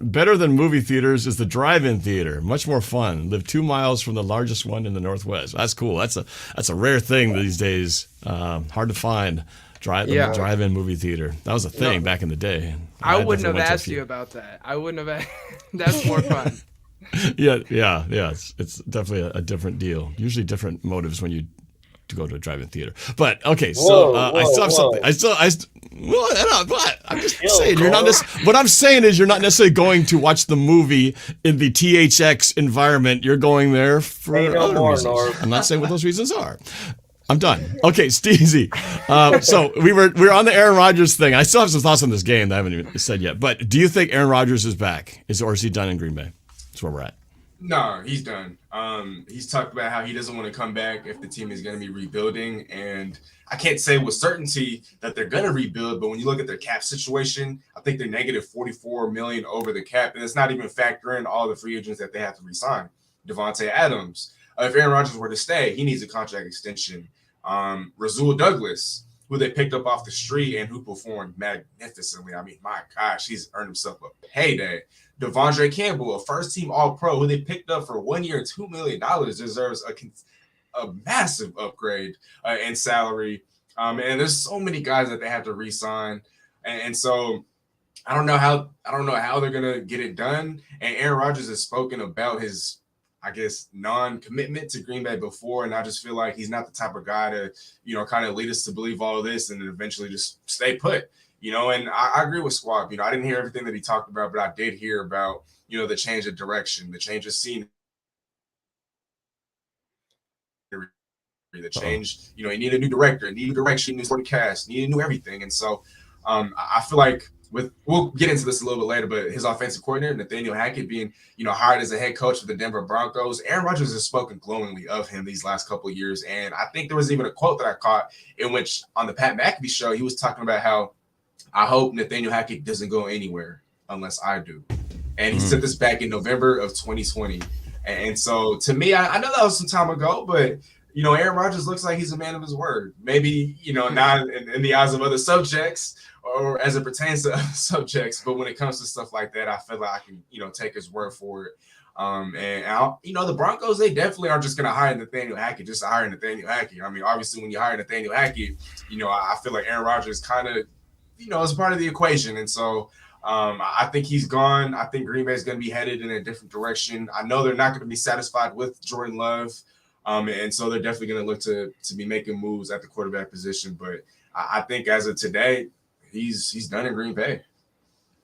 better than movie theaters is the drive-in theater. Much more fun. Live 2 miles from the largest one in the Northwest. That's cool. That's a rare thing these days. Hard to find. Drive-in movie theater. That was a thing back in the day. I wouldn't have asked you about that. I wouldn't have. That's more fun. Yeah. It's definitely a different deal. Usually different motives when you go to a drive-in theater. But okay, so I still have something. I'm just saying you're not. What I'm saying is you're not necessarily going to watch the movie in the THX environment. You're going there for other reasons. I'm not saying what those reasons are. I'm done. Okay, Steezy. So we were on the Aaron Rodgers thing. I still have some thoughts on this game that I haven't even said yet. But do you think Aaron Rodgers is back? Or is he done in Green Bay? That's where we're at. No, he's done. He's talked about how he doesn't want to come back if the team is going to be rebuilding. And I can't say with certainty that they're going to rebuild, but when you look at their cap situation, I think they're negative $44 million over the cap. And it's not even factoring all the free agents that they have to re-sign. Devontae Adams. If Aaron Rodgers were to stay, he needs a contract extension. Rasul Douglas, who they picked up off the street and who performed magnificently. I mean, my gosh, he's earned himself a payday. Devondre Campbell, a first-team All-Pro, who they picked up for 1 year, $2 million, deserves a massive upgrade in salary. And there's so many guys that they have to re-sign, and so I don't know how they're gonna get it done. And Aaron Rodgers has spoken about his, I guess, non-commitment to Green Bay before, and I just feel like he's not the type of guy to, kind of lead us to believe all of this and then eventually just stay put, and I agree with Squab. I didn't hear everything that he talked about, but I did hear about, the change of direction, the change of scene, the change, he needed a new director, needed direction, needed a cast, needed new everything. And so I feel like we'll get into this a little bit later, but his offensive coordinator, Nathaniel Hackett, being, hired as a head coach for the Denver Broncos, Aaron Rodgers has spoken glowingly of him these last couple of years. And I think there was even a quote that I caught in which on the Pat McAfee show, he was talking about how I hope Nathaniel Hackett doesn't go anywhere unless I do. And he said this back in November of 2020. And so to me, I know that was some time ago, but Aaron Rodgers looks like he's a man of his word. Maybe, not in the eyes of other subjects, or as it pertains to other subjects, but when it comes to stuff like that, I feel like I can, take his word for it. The Broncos, they definitely are just going to hire Nathaniel Hackett just to hire Nathaniel Hackett. I mean, obviously, when you hire Nathaniel Hackett, I feel like Aaron Rodgers kind of, is part of the equation. And so I think he's gone. I think Green Bay is going to be headed in a different direction. I know they're not going to be satisfied with Jordan Love. And so they're definitely going to look to be making moves at the quarterback position. But I think as of today, he's done in Green Bay.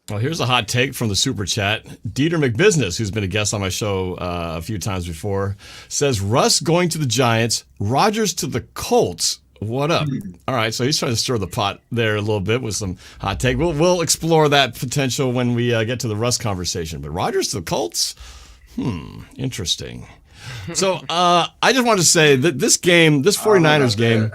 Well, here's a hot take from the super chat. Dieter McBusiness, who's been a guest on my show a few times before, says Russ going to the Giants, Rodgers to the Colts. What up? All right, so he's trying to stir the pot there a little bit with some hot take. We'll explore that potential when we get to the Russ conversation. But Rodgers to the Colts? Interesting. So I just want to say that this 49ers game.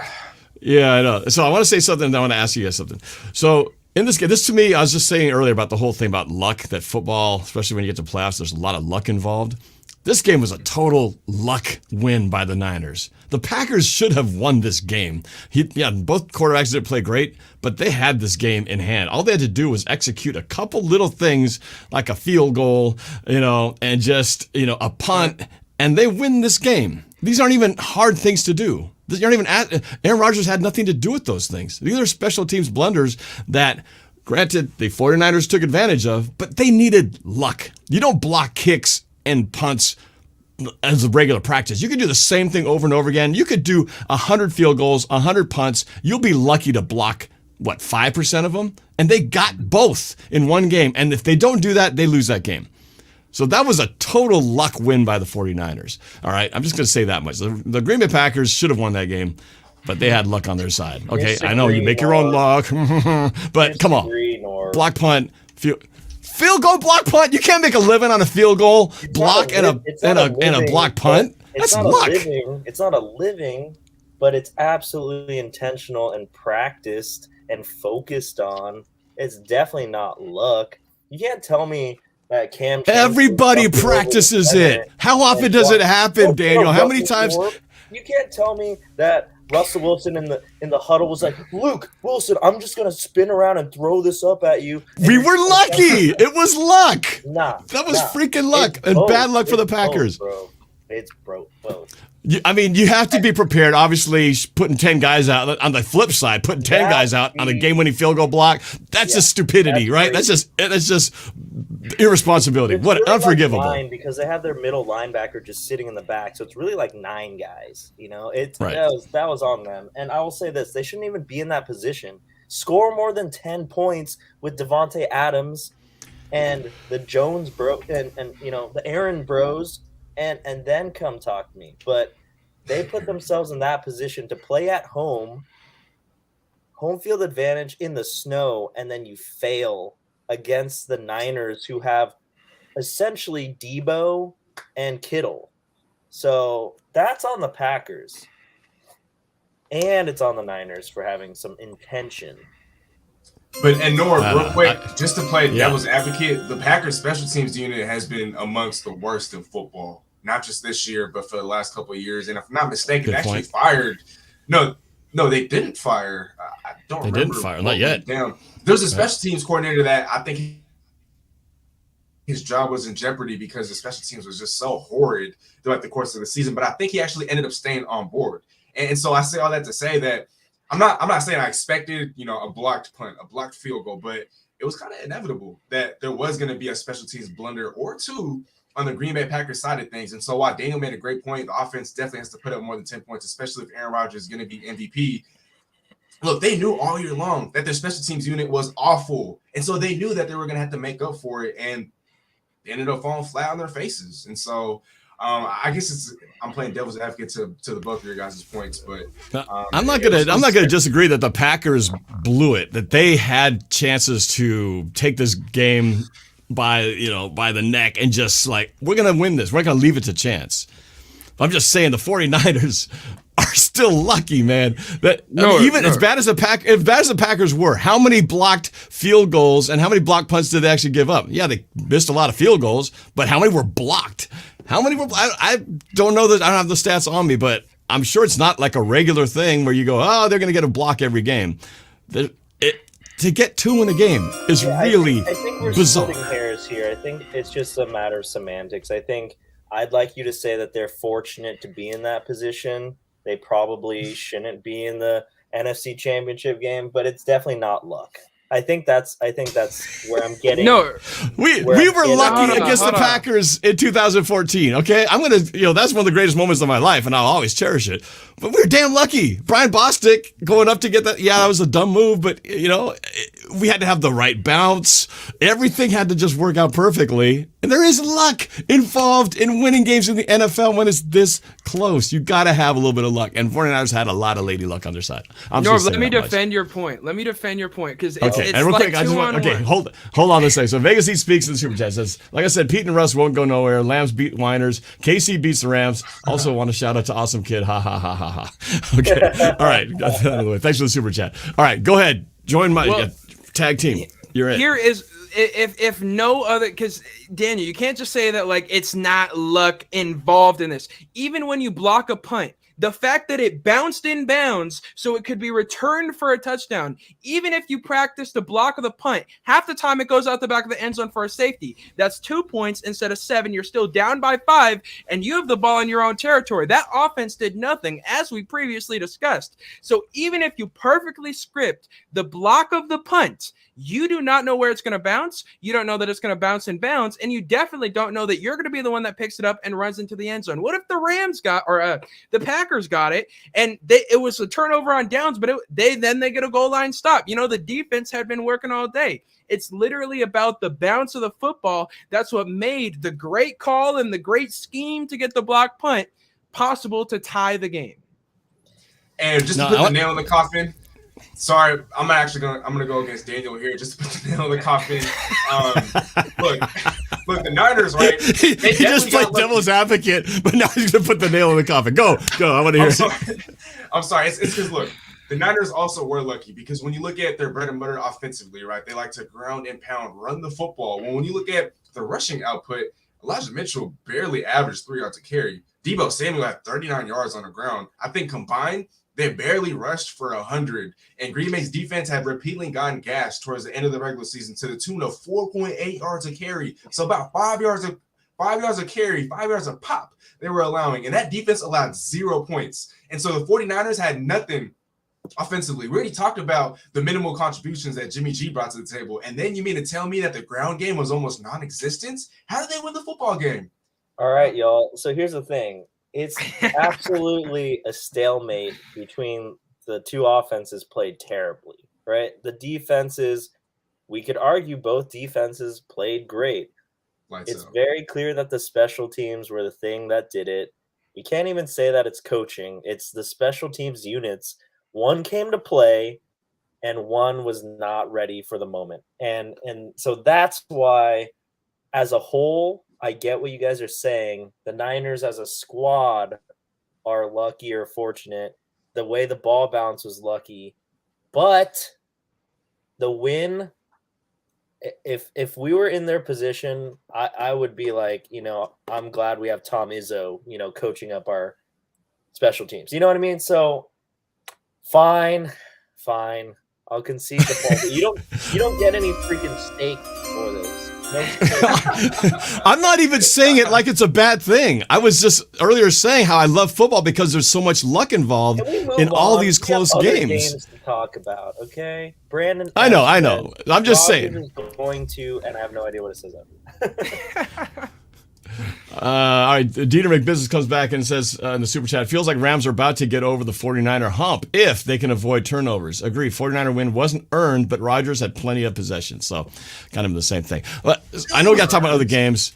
Yeah, I know. So I want to say something, and I want to ask you guys something. So in this game, this to me, I was just saying earlier about the whole thing about luck, that football, especially when you get to playoffs, there's a lot of luck involved. This game was a total luck win by the Niners. The Packers should have won this game. Both quarterbacks didn't play great, but they had this game in hand. All they had to do was execute a couple little things like a field goal, and just, a punt, and they win this game. These aren't even hard things to do. These aren't even Aaron Rodgers had nothing to do with those things. These are special teams blunders that, granted, the 49ers took advantage of, but they needed luck. You don't block kicks and punts as a regular practice. You could do the same thing over and over again. You could do 100 field goals, 100 punts. You'll be lucky to block, 5% of them? And they got both in one game. And if they don't do that, they lose that game. So that was a total luck win by the 49ers. All right, I'm just going to say that much. The Green Bay Packers should have won that game, but they had luck on their side. Okay, I know you make your own luck, but come on. Block punt, field goal, block punt. You can't make a living on a field goal, block, and a block punt. That's luck. It's not a living, but it's absolutely intentional and practiced and focused on. It's definitely not luck. You can't tell me that Cam. Everybody practices it. How often does it happen, Daniel? How many times? You can't tell me that Russell Wilson in the huddle was like, Luke Wilson, I'm just gonna spin around and throw this up at you. We were lucky. It was luck. That was freaking luck and bad luck for the Packers. Bro. It's both. I mean, you have to be prepared. Obviously, putting 10 guys out on the flip side, putting 10 guys out on a game-winning field goal block. That's just stupidity, right? That's just irresponsibility. It's what really unforgivable. Like because they have their middle linebacker just sitting in the back, so it's really like 9 guys. Right. That was on them. And I will say this: they shouldn't even be in that position. Score more than 10 points with Devontae Adams and the Jones bro and the Aaron bros. And then come talk to me. But they put themselves in that position to play at home field advantage in the snow, and then you fail against the Niners, who have essentially Debo and Kittle. So that's on the Packers. And it's on the Niners for having some intention. And Norb, real quick, just to play devil's advocate, the Packers special teams unit has been amongst the worst in football, not just this year, but for the last couple of years. And if I'm not mistaken, actually fired. No, they didn't fire. I don't remember. They didn't fire, not yet. There's a special teams coordinator that I think his job was in jeopardy because the special teams was just so horrid throughout the course of the season. But I think he actually ended up staying on board. And so I say all that to say that I'm not saying I expected, a blocked punt, a blocked field goal, but it was kind of inevitable that there was going to be a special teams blunder or two on the Green Bay Packers side of things. And so while Daniel made a great point, the offense definitely has to put up more than 10 points, especially if Aaron Rodgers is going to be MVP. Look, they knew all year long that their special teams unit was awful. And so they knew that they were going to have to make up for it. And they ended up falling flat on their faces. And so I guess I'm playing devil's advocate to the both of your guys' points, but I'm not gonna disagree that the Packers blew it. That they had chances to take this game by the neck and just like, we're gonna win this. We're not gonna leave it to chance. I'm just saying the 49ers are still lucky, man. That as bad as the Packers were, how many blocked field goals and how many blocked punts did they actually give up? Yeah, they missed a lot of field goals, but how many were blocked? How many were? I don't know that. I don't have the stats on me, but I'm sure it's not like a regular thing where you go, oh, they're going to get a block every game. To get 2 in a game is really I think we're bizarre. splitting hairs here. I think it's just a matter of semantics. I think I'd like you to say that they're fortunate to be in that position. They probably shouldn't be in the NFC Championship game, but it's definitely not luck. I think that's where I'm getting. No, we were lucky against the Packers in 2014. Okay, I'm gonna that's one of the greatest moments of my life, and I'll always cherish it. But we were damn lucky. Brian Bostic going up to get that. Yeah, that was a dumb move, but we had to have the right bounce. Everything had to just work out perfectly. And there is luck involved in winning games in the NFL when it's this close. You got to have a little bit of luck. And 49ers had a lot of lady luck on their side. Norb, let me defend your point. Let me defend your point because it's and real like quick, I just want hold on a second. So Vegas Heat speaks in the super chat, says, like I said, Pete and Russ won't go nowhere. Lambs beat Winers. KC beats the Rams. Also want to shout out to Awesome Kid. Ha ha ha ha ha. Okay. All right. Thanks for the super chat. All right, go ahead. Join my tag team. You're in. Here is if no other, because Daniel, you can't just say that like it's not luck involved in this. Even when you block a punt, The fact that it bounced in bounds so it could be returned for a touchdown, even if you practice the block of the punt, half the time it goes out the back of the end zone for a safety. That's 2 points instead of 7. You're still down by 5, and you have the ball in your own territory. That offense did nothing, as we previously discussed. So even if you perfectly script the block of the punt, you do not know where it's going to bounce. You don't know that it's going to bounce in bounds, and you definitely don't know that you're going to be the one that picks it up and runs into the end zone. What if the Rams got, or the Packers got it, and it was a turnover on downs, but they get a goal line stop? You know, the defense had been working all day. It's literally about the bounce of the football. That's what made the great call and the great scheme to get the block punt possible to tie the game. And just to put the nail in the coffin, sorry, I'm gonna go against Daniel here just to put the nail in the coffin. Look, the Niners, right? He just played devil's advocate, but now he's gonna put the nail in the coffin. Go. I want to hear it. I'm sorry. It's because look, the Niners also were lucky because when you look at their bread and butter offensively, right, they like to ground and pound, run the football. When you look at the rushing output, Elijah Mitchell barely averaged 3 yards a carry. Deebo Samuel had 39 yards on the ground. I think combined, they barely rushed for 100, and Green Bay's defense had repeatedly gotten gashed towards the end of the regular season to the tune of 4.8 yards a carry. So about 5 yards a carry, 5 yards a pop they were allowing, and that defense allowed 0 points. And so the 49ers had nothing offensively. We already talked about the minimal contributions that Jimmy G brought to the table, and then you mean to tell me that the ground game was almost non-existent? How did they win the football game? All right, y'all. So here's the thing. It's absolutely a stalemate between the two offenses played terribly, right? The defenses, we could argue both defenses played great. It's very clear that the special teams were the thing that did it. We can't even say that it's coaching. It's the special teams units. One came to play and one was not ready for the moment. And so that's why, as a whole, I get what you guys are saying. The Niners as a squad are lucky or fortunate. The way the ball bounce was lucky. But the win, if we were in their position, I would be like, I'm glad we have Tom Izzo, coaching up our special teams. You know what I mean? So fine. I'll concede the ball. But you don't get any freaking steak for this. I'm not even saying it like it's a bad thing. I was just earlier saying how I love football because there's so much luck involved in all these close games to talk about, okay? Brandon, I know. I'm just saying. Is going to, and I have no idea what it says after. All right, Dieter McBusiness comes back and says in the super chat, feels like Rams are about to get over the 49er hump if they can avoid turnovers. Agree, 49er win wasn't earned, but Rodgers had plenty of possession, so kind of the same thing. But I know we got to talk about other games.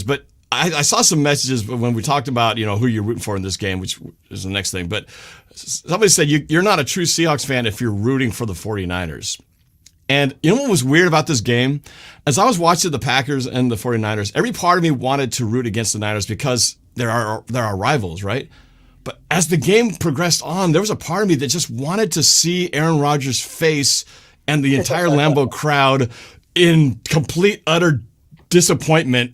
But I saw some messages when we talked about who you're rooting for in this game, which is the next thing. But somebody said you're not a true Seahawks fan if you're rooting for the 49ers. And you know what was weird about this game? As I was watching the Packers and the 49ers, every part of me wanted to root against the Niners because they're our rivals, right? But as the game progressed on, there was a part of me that just wanted to see Aaron Rodgers' face and the entire Lambeau crowd in complete, utter disappointment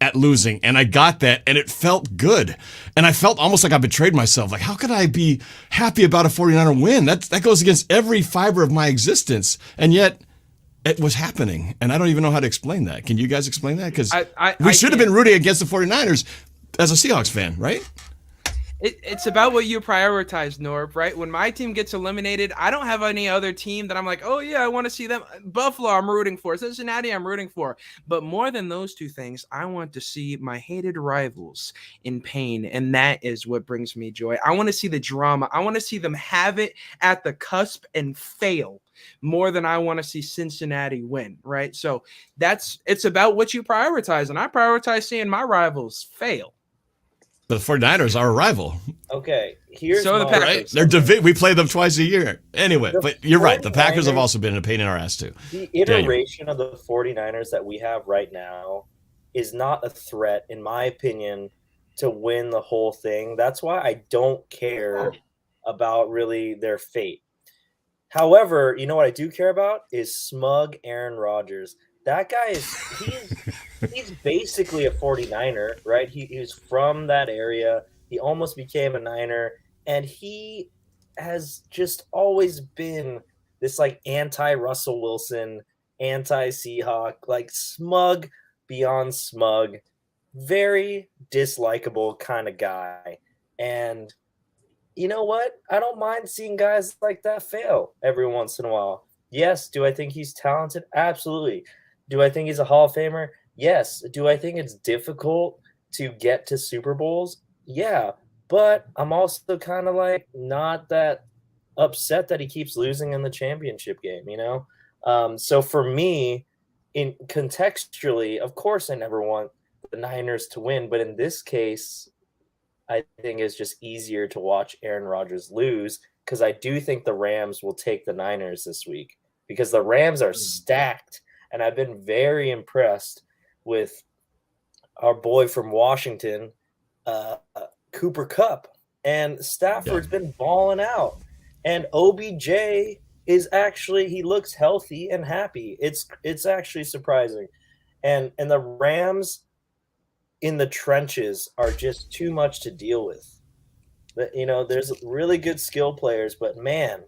at losing. And I got that, and it felt good. And I felt almost like I betrayed myself. Like, how could I be happy about a 49er win? That goes against every fiber of my existence. And yet, it was happening. And I don't even know how to explain that. Can you guys explain that? Because we should have been rooting against the 49ers as a Seahawks fan, right? It's about what you prioritize, Norb, right? When my team gets eliminated, I don't have any other team that I'm like, oh, yeah, I want to see them. Buffalo, I'm rooting for. Cincinnati, I'm rooting for. But more than those two things, I want to see my hated rivals in pain, and that is what brings me joy. I want to see the drama. I want to see them have it at the cusp and fail more than I want to see Cincinnati win, right? So it's about what you prioritize, and I prioritize seeing my rivals fail. The 49ers are a rival. Okay, here's the Packers. Right? They're we play them twice a year. Anyway, but you're right. The Packers have also been a pain in our ass too. The iteration of the 49ers that we have right now is not a threat, in my opinion, to win the whole thing. That's why I don't care about really their fate. However, you know what I do care about is smug Aaron Rodgers. That guy he's basically a 49er, right? He's from that area. He almost became a Niner, and he has just always been this like anti-Russell Wilson, anti-Seahawk, like smug beyond smug, very dislikable kind of guy. And you know what? I don't mind seeing guys like that fail every once in a while. Yes. Do I think he's talented? Absolutely. Do I think he's a Hall of Famer? Yes. Do I think it's difficult to get to Super Bowls? Yeah. But I'm also kind of like not that upset that he keeps losing in the championship game, you know? So for me, in contextually, of course, I never want the Niners to win, but in this case, I think it's just easier to watch Aaron Rodgers lose because I do think the Rams will take the Niners this week because the Rams are stacked, and I've been very impressed with our boy from Washington, Cooper Kupp, and Stafford's been balling out, and OBJ is actually, he looks healthy and happy. It's actually surprising, and the Rams in the trenches are just too much to deal with. But, you know, there's really good skill players, but man,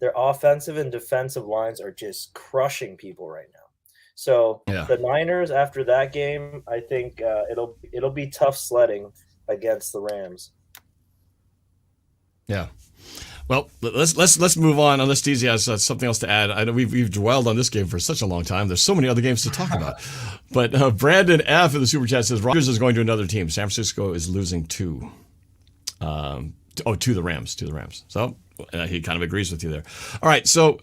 their offensive and defensive lines are just crushing people right now. So the Niners after that game, I think it'll be tough sledding against the Rams. Yeah. Well, let's move on. Unless DZ has something else to add. I know we've dwelled on this game for such a long time. There's so many other games to talk about. But Brandon F. in the Super Chat says, Rodgers is going to another team. San Francisco is losing to the Rams. So he kind of agrees with you there. All right, so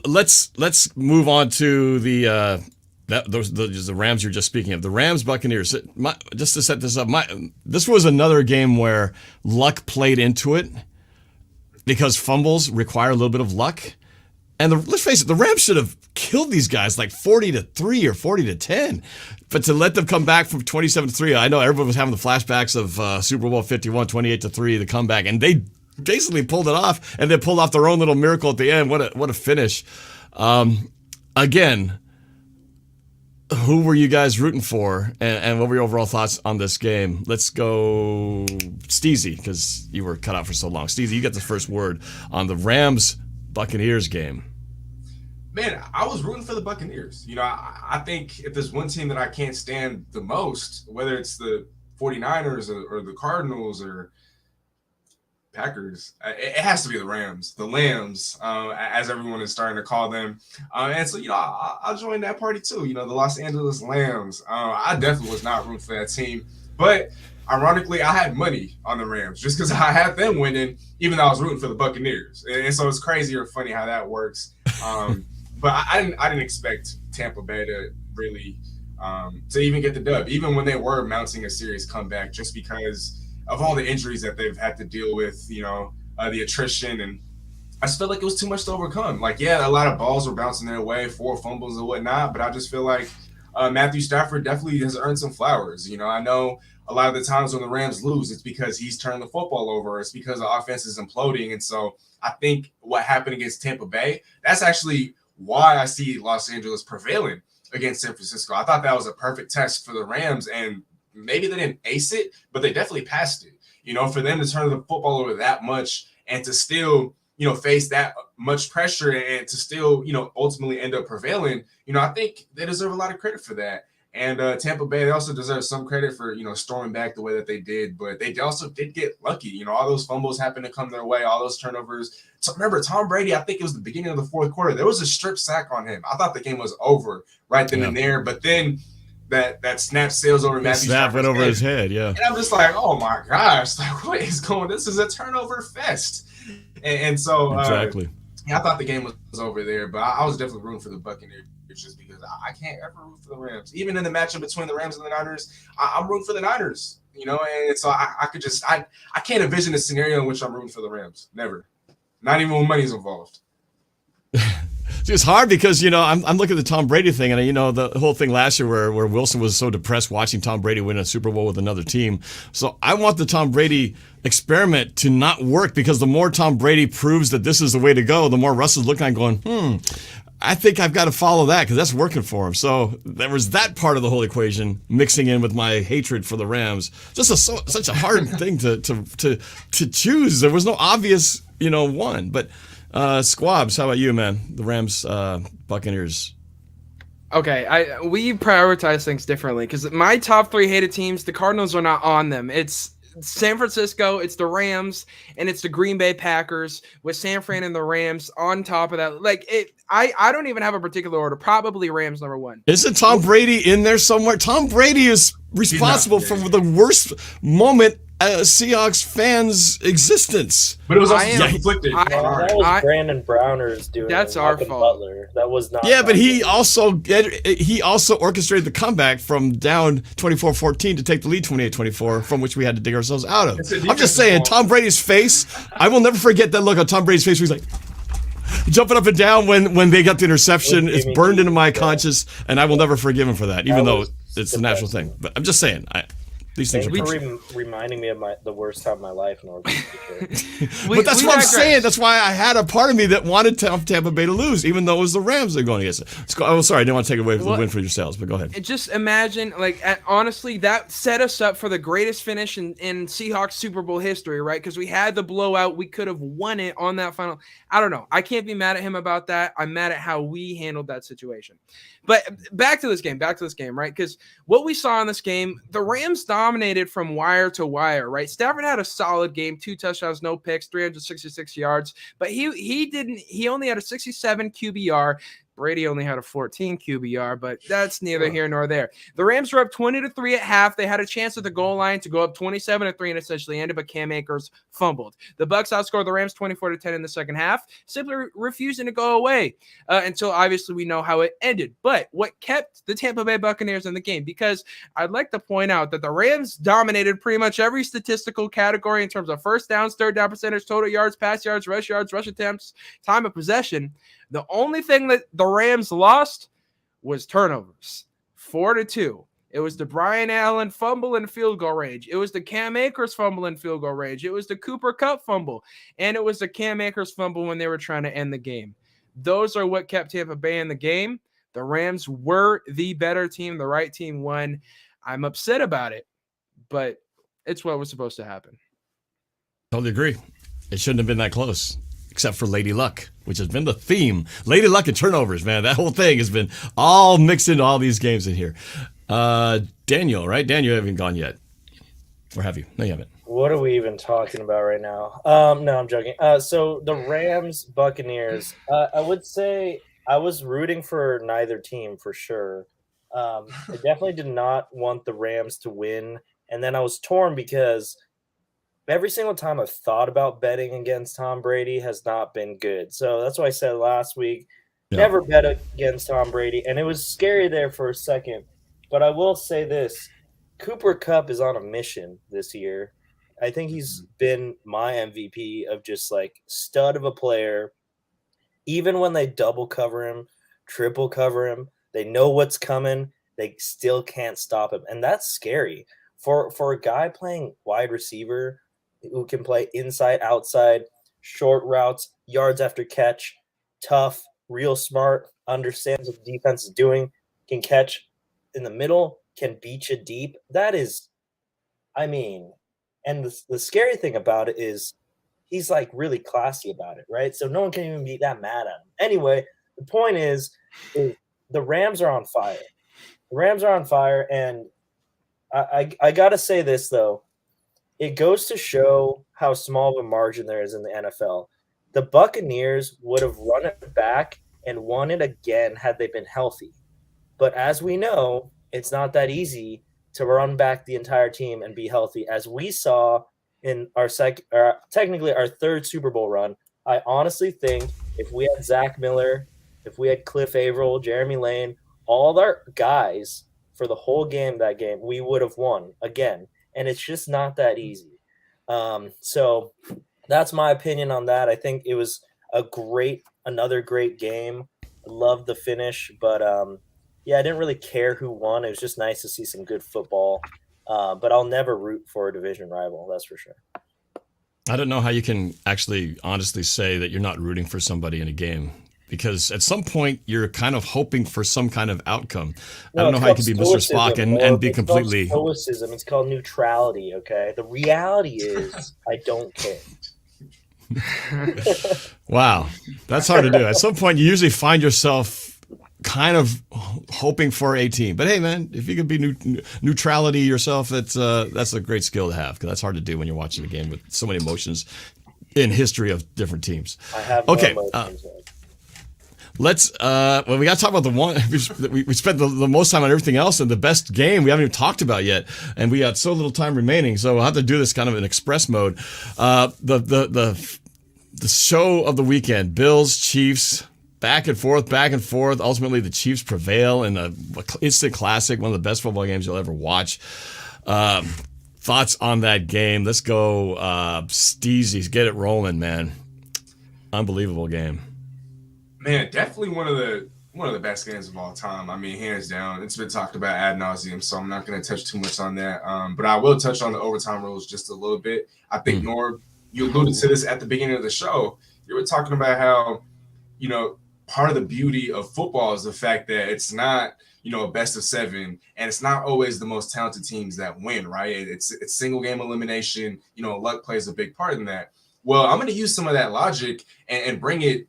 let's move on to the Rams you're just speaking of. The Rams Buccaneers. Just to set this up, this was another game where luck played into it, because fumbles require a little bit of luck. And let's face it, the Rams should have killed these guys like 40-3 or 40-10. But to let them come back from 27-3, I know everyone was having the flashbacks of Super Bowl 51, 28-3, the comeback. And they basically pulled it off, and they pulled off their own little miracle at the end. What a finish. Again, who were you guys rooting for, and what were your overall thoughts on this game? Let's go Steezy, because you were cut out for so long. Steezy, you got the first word on the Rams-Buccaneers game. Man, I was rooting for the Buccaneers. You know, I think if there's one team that I can't stand the most, whether it's the 49ers or the Cardinals or Packers, it has to be the Rams, the Lambs, as everyone is starting to call them. And so, you know, I'll join that party too. You know, the Los Angeles Lambs. I definitely was not rooting for that team. But ironically, I had money on the Rams just because I had them winning, even though I was rooting for the Buccaneers. And so it's crazy or funny how that works. But I didn't expect Tampa Bay to really to even get the dub, even when they were mounting a serious comeback, just because of all the injuries that they've had to deal with, you know, the attrition. And I just felt like it was too much to overcome. Like, yeah, a lot of balls were bouncing their way, 4 fumbles and whatnot, but I just feel like Matthew Stafford definitely has earned some flowers. You know, I know a lot of the times when the Rams lose, it's because he's turning the football over. It's because the offense is imploding. And so I think what happened against Tampa Bay, that's actually why I see Los Angeles prevailing against San Francisco. I thought that was a perfect test for the Rams, and maybe they didn't ace it, but they definitely passed it. You know, for them to turn the football over that much and to still, you know, face that much pressure and to still, you know, ultimately end up prevailing, you know, I think they deserve a lot of credit for that. And Tampa Bay, they also deserve some credit for, you know, storming back the way that they did, but they also did get lucky. You know, all those fumbles happened to come their way, all those turnovers. So remember, Tom Brady, I think it was the beginning of the fourth quarter, there was a strip sack on him. I thought the game was over right then and there, but then that snap sails over Matthew Snap went over his head, yeah. And I'm just like, oh my gosh, like what is going? This is a turnover fest. And so exactly. Yeah, I thought the game was over there, but I was definitely rooting for the Buccaneers just because I can't ever root for the Rams. Even in the matchup between the Rams and the Niners, I'm rooting for the Niners, you know, and so I can't envision a scenario in which I'm rooting for the Rams. Never. Not even when money's involved. It's hard because, you know, I'm looking at the Tom Brady thing, and, you know, the whole thing last year where Wilson was so depressed watching Tom Brady win a Super Bowl with another team. So I want the Tom Brady experiment to not work, because the more Tom Brady proves that this is the way to go, the more Russ is looking at going, I think I've got to follow that because that's working for him. So there was that part of the whole equation mixing in with my hatred for the Rams. Just such a hard thing to choose. There was no obvious, one. But Squabs, how about you, man? The Rams, Buccaneers. Okay, we prioritize things differently because my top 3 hated teams, the Cardinals are not on them. It's San Francisco, it's the Rams, and it's the Green Bay Packers with San Fran and the Rams on top of that. I don't even have a particular order. Probably Rams number 1. Isn't Tom Brady in there somewhere? Tom Brady is responsible for the worst moment Seahawks fans' existence. But it was also conflicted. That was Brandon Browner's doing. That's our fault. Butler. That was not. Yeah, but he also orchestrated the comeback from down 24-14 to take the lead 28-24, from which we had to dig ourselves out of. I'm just saying, Tom Brady's face. I will never forget that look on Tom Brady's face. Where he's like jumping up and down when they got the interception. It's burned into my conscience, and I will never forgive him for that, even though it's a natural thing. But I'm just saying, these things Thank are you for reminding me of the worst time of my life, Norbert. But that's what I'm saying. That's why I had a part of me that wanted Tampa Bay to lose, even though it was the Rams that were going against it. Oh, sorry, I didn't want to take away from the win for yourselves, but go ahead. Just imagine, honestly, that set us up for the greatest finish in Seahawks Super Bowl history, right? Because we had the blowout. We could have won it on that final. I don't know. I can't be mad at him about that. I'm mad at how we handled that situation. But back to this game, right? Because what we saw in this game, the Rams dominated from wire to wire, right? Stafford had a solid game, 2 touchdowns, no picks, 366 yards, but he only had a 67 QBR. Brady only had a 14 QBR, but that's neither here nor there. The Rams were up 20-3 at half. They had a chance at the goal line to go up 27-3 and essentially ended, but Cam Akers fumbled. The Bucs outscored the Rams 24-10 in the second half, simply refusing to go away until obviously we know how it ended. But what kept the Tampa Bay Buccaneers in the game, because I'd like to point out that the Rams dominated pretty much every statistical category in terms of first downs, third down percentage, total yards, pass yards, rush attempts, time of possession. The only thing that the Rams lost was turnovers, 4-2. It was the Brian Allen fumble in field goal range. It was the Cam Akers fumble in field goal range. It was the Cooper Kupp fumble. And it was the Cam Akers fumble when they were trying to end the game. Those are what kept Tampa Bay in the game. The Rams were the better team. The right team won. I'm upset about it, but it's what was supposed to happen. Totally agree. It shouldn't have been that close. Except for Lady Luck, which has been the theme. Lady Luck and turnovers, man. That whole thing has been all mixed into all these games in here. Daniel, right? Daniel, you haven't gone yet. Or have you? No, you haven't. What are we even talking about right now? No, I'm joking. So the Rams, Buccaneers, I would say I was rooting for neither team for sure. I definitely did not want the Rams to win. And then I was torn because every single time I've thought about betting against Tom Brady has not been good. So that's why I said last week, never bet against Tom Brady. And it was scary there for a second. But I will say this, Cooper Kupp is on a mission this year. I think he's been my MVP of just stud of a player. Even when they double cover him, triple cover him, they know what's coming. They still can't stop him. And that's scary. For a guy playing wide receiver who can play inside, outside, short routes, yards after catch, tough, real smart, understands what the defense is doing, can catch in the middle, can beat you deep. That is, and the scary thing about it is he's really classy about it, right? So no one can even be that mad at him. Anyway, the point is the Rams are on fire. The Rams are on fire, and I got to say this, though. It goes to show how small of a margin there is in the NFL. The Buccaneers would have run it back and won it again had they been healthy. But as we know, it's not that easy to run back the entire team and be healthy. As we saw in our technically our third Super Bowl run, I honestly think if we had Zach Miller, if we had Cliff Averill, Jeremy Lane, all our guys for the whole game that game, we would have won again. And it's just not that easy. So that's my opinion on that. I think it was another great game. I loved the finish, but I didn't really care who won. It was just nice to see some good football. But I'll never root for a division rival, that's for sure. I don't know how you can actually honestly say that you're not rooting for somebody in a game. because at some point you're kind of hoping for some kind of outcome. No, I don't know how you it's can be called Mr. Spock stoicism, and be It's called completely. stoicism. It's called neutrality. Okay, the reality is I don't care. Wow, that's hard to do. At some point, you usually find yourself kind of hoping for a team. But hey, man, if you could be neutrality yourself, that's a great skill to have, because that's hard to do when you're watching a game with so many emotions in history of different teams. I have Okay, no emotions. let's. Well, we got to talk about the one we spent the most time on everything else, and the best game we haven't even talked about yet, and we got so little time remaining, so we'll have to do this kind of in express mode. The show of the weekend: Bills-Chiefs. Back and forth. Ultimately, the Chiefs prevail in an instant classic, one of the best football games you'll ever watch. Thoughts on that game? Let's go, Steezies. Get it rolling, man. Unbelievable game. Man, definitely one of the best games of all time. I mean, hands down. It's been talked about ad nauseum, so I'm not going to touch too much on that. But I will touch on the overtime rules just a little bit. I think, Norb, you alluded to this at the beginning of the show. You were talking about how, part of the beauty of football is the fact that it's not, a best of 7, and it's not always the most talented teams that win, right? It's single game elimination. Luck plays a big part in that. Well, I'm going to use some of that logic and bring it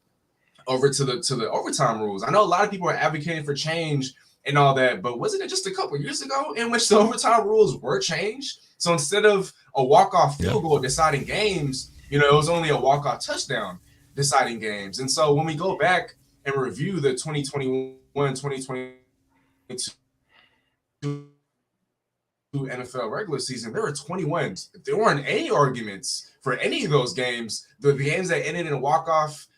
over to the overtime rules. I know a lot of people are advocating for change and all that, but wasn't it just a couple years ago in which the overtime rules were changed? So instead of a walk-off field goal deciding games, it was only a walk-off touchdown deciding games. And so when we go back and review the 2021-2022 NFL regular season, there were 21. There weren't any arguments for any of those games. The games that ended in walk-off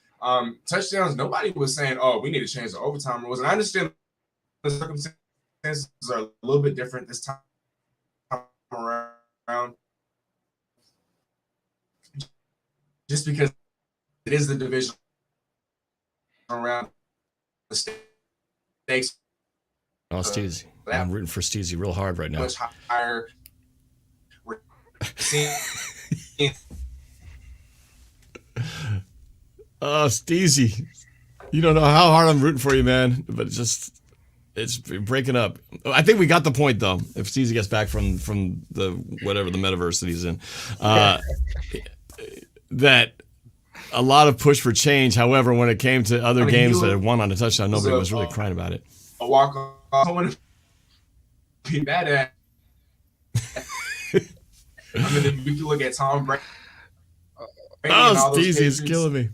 touchdowns, nobody was saying, oh, we need to change the overtime rules. And I understand the circumstances are a little bit different this time around, just because it is the division around the stakes. Oh, Steezy. I'm rooting for Steezy real hard right now. Much higher. We're seeing oh, Steezy. You don't know how hard I'm rooting for you, man. But it's breaking up. I think we got the point, though. If Steezy gets back from the whatever the metaverse that he's in, that a lot of push for change. However, when it came to other games that had won on a touchdown, nobody was really crying about it. A walk off. Someone be bad at. I mean, we can look at Tom Brady. Oh, Steezy is killing me.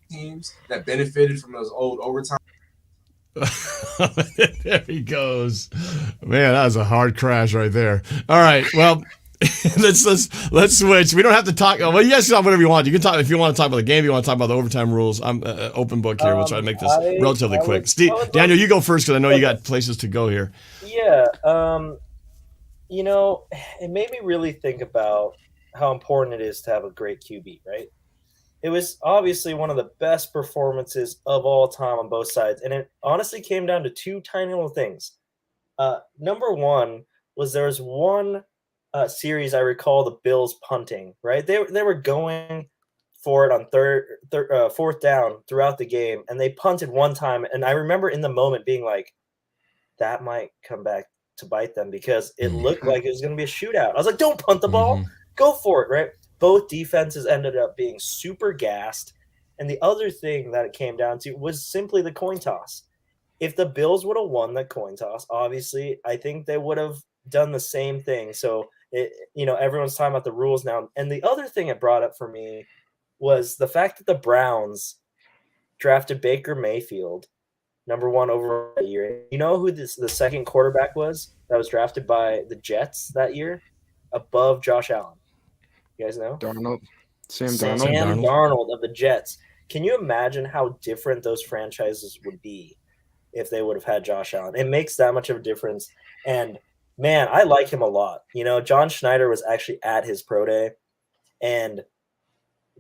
Teams that benefited from those old overtime. There he goes. Man, that was a hard crash right there. All right, well, let's switch. We don't have to talk. Well, you guys can talk whatever you want. You can talk if you want to talk about the game. If you want to talk about the overtime rules. I'm open book here. We'll try to make this relatively quick. Daniel, you go first because I know you got places to go here. Yeah, it made me really think about how important it is to have a great QB, right? It was obviously one of the best performances of all time on both sides, and it honestly came down to two tiny little things. Number one was there was one series I recall the Bills punting, right? They were going for it on fourth down throughout the game, and they punted one time, and I remember in the moment being like, that might come back to bite them because it looked like it was going to be a shootout. I was like, don't punt the ball. Go for it, right? Both defenses ended up being super gassed. And the other thing that it came down to was simply the coin toss. If the Bills would have won the coin toss, obviously, I think they would have done the same thing. So, everyone's talking about the rules now. And the other thing it brought up for me was the fact that the Browns drafted Baker Mayfield number 1 overall that year. You know who the second quarterback was that was drafted by the Jets that year above Josh Allen? You guys know? Sam Darnold of the Jets. Can you imagine how different those franchises would be if they would have had Josh Allen? It makes that much of a difference. And, man, I like him a lot. John Schneider was actually at his pro day, and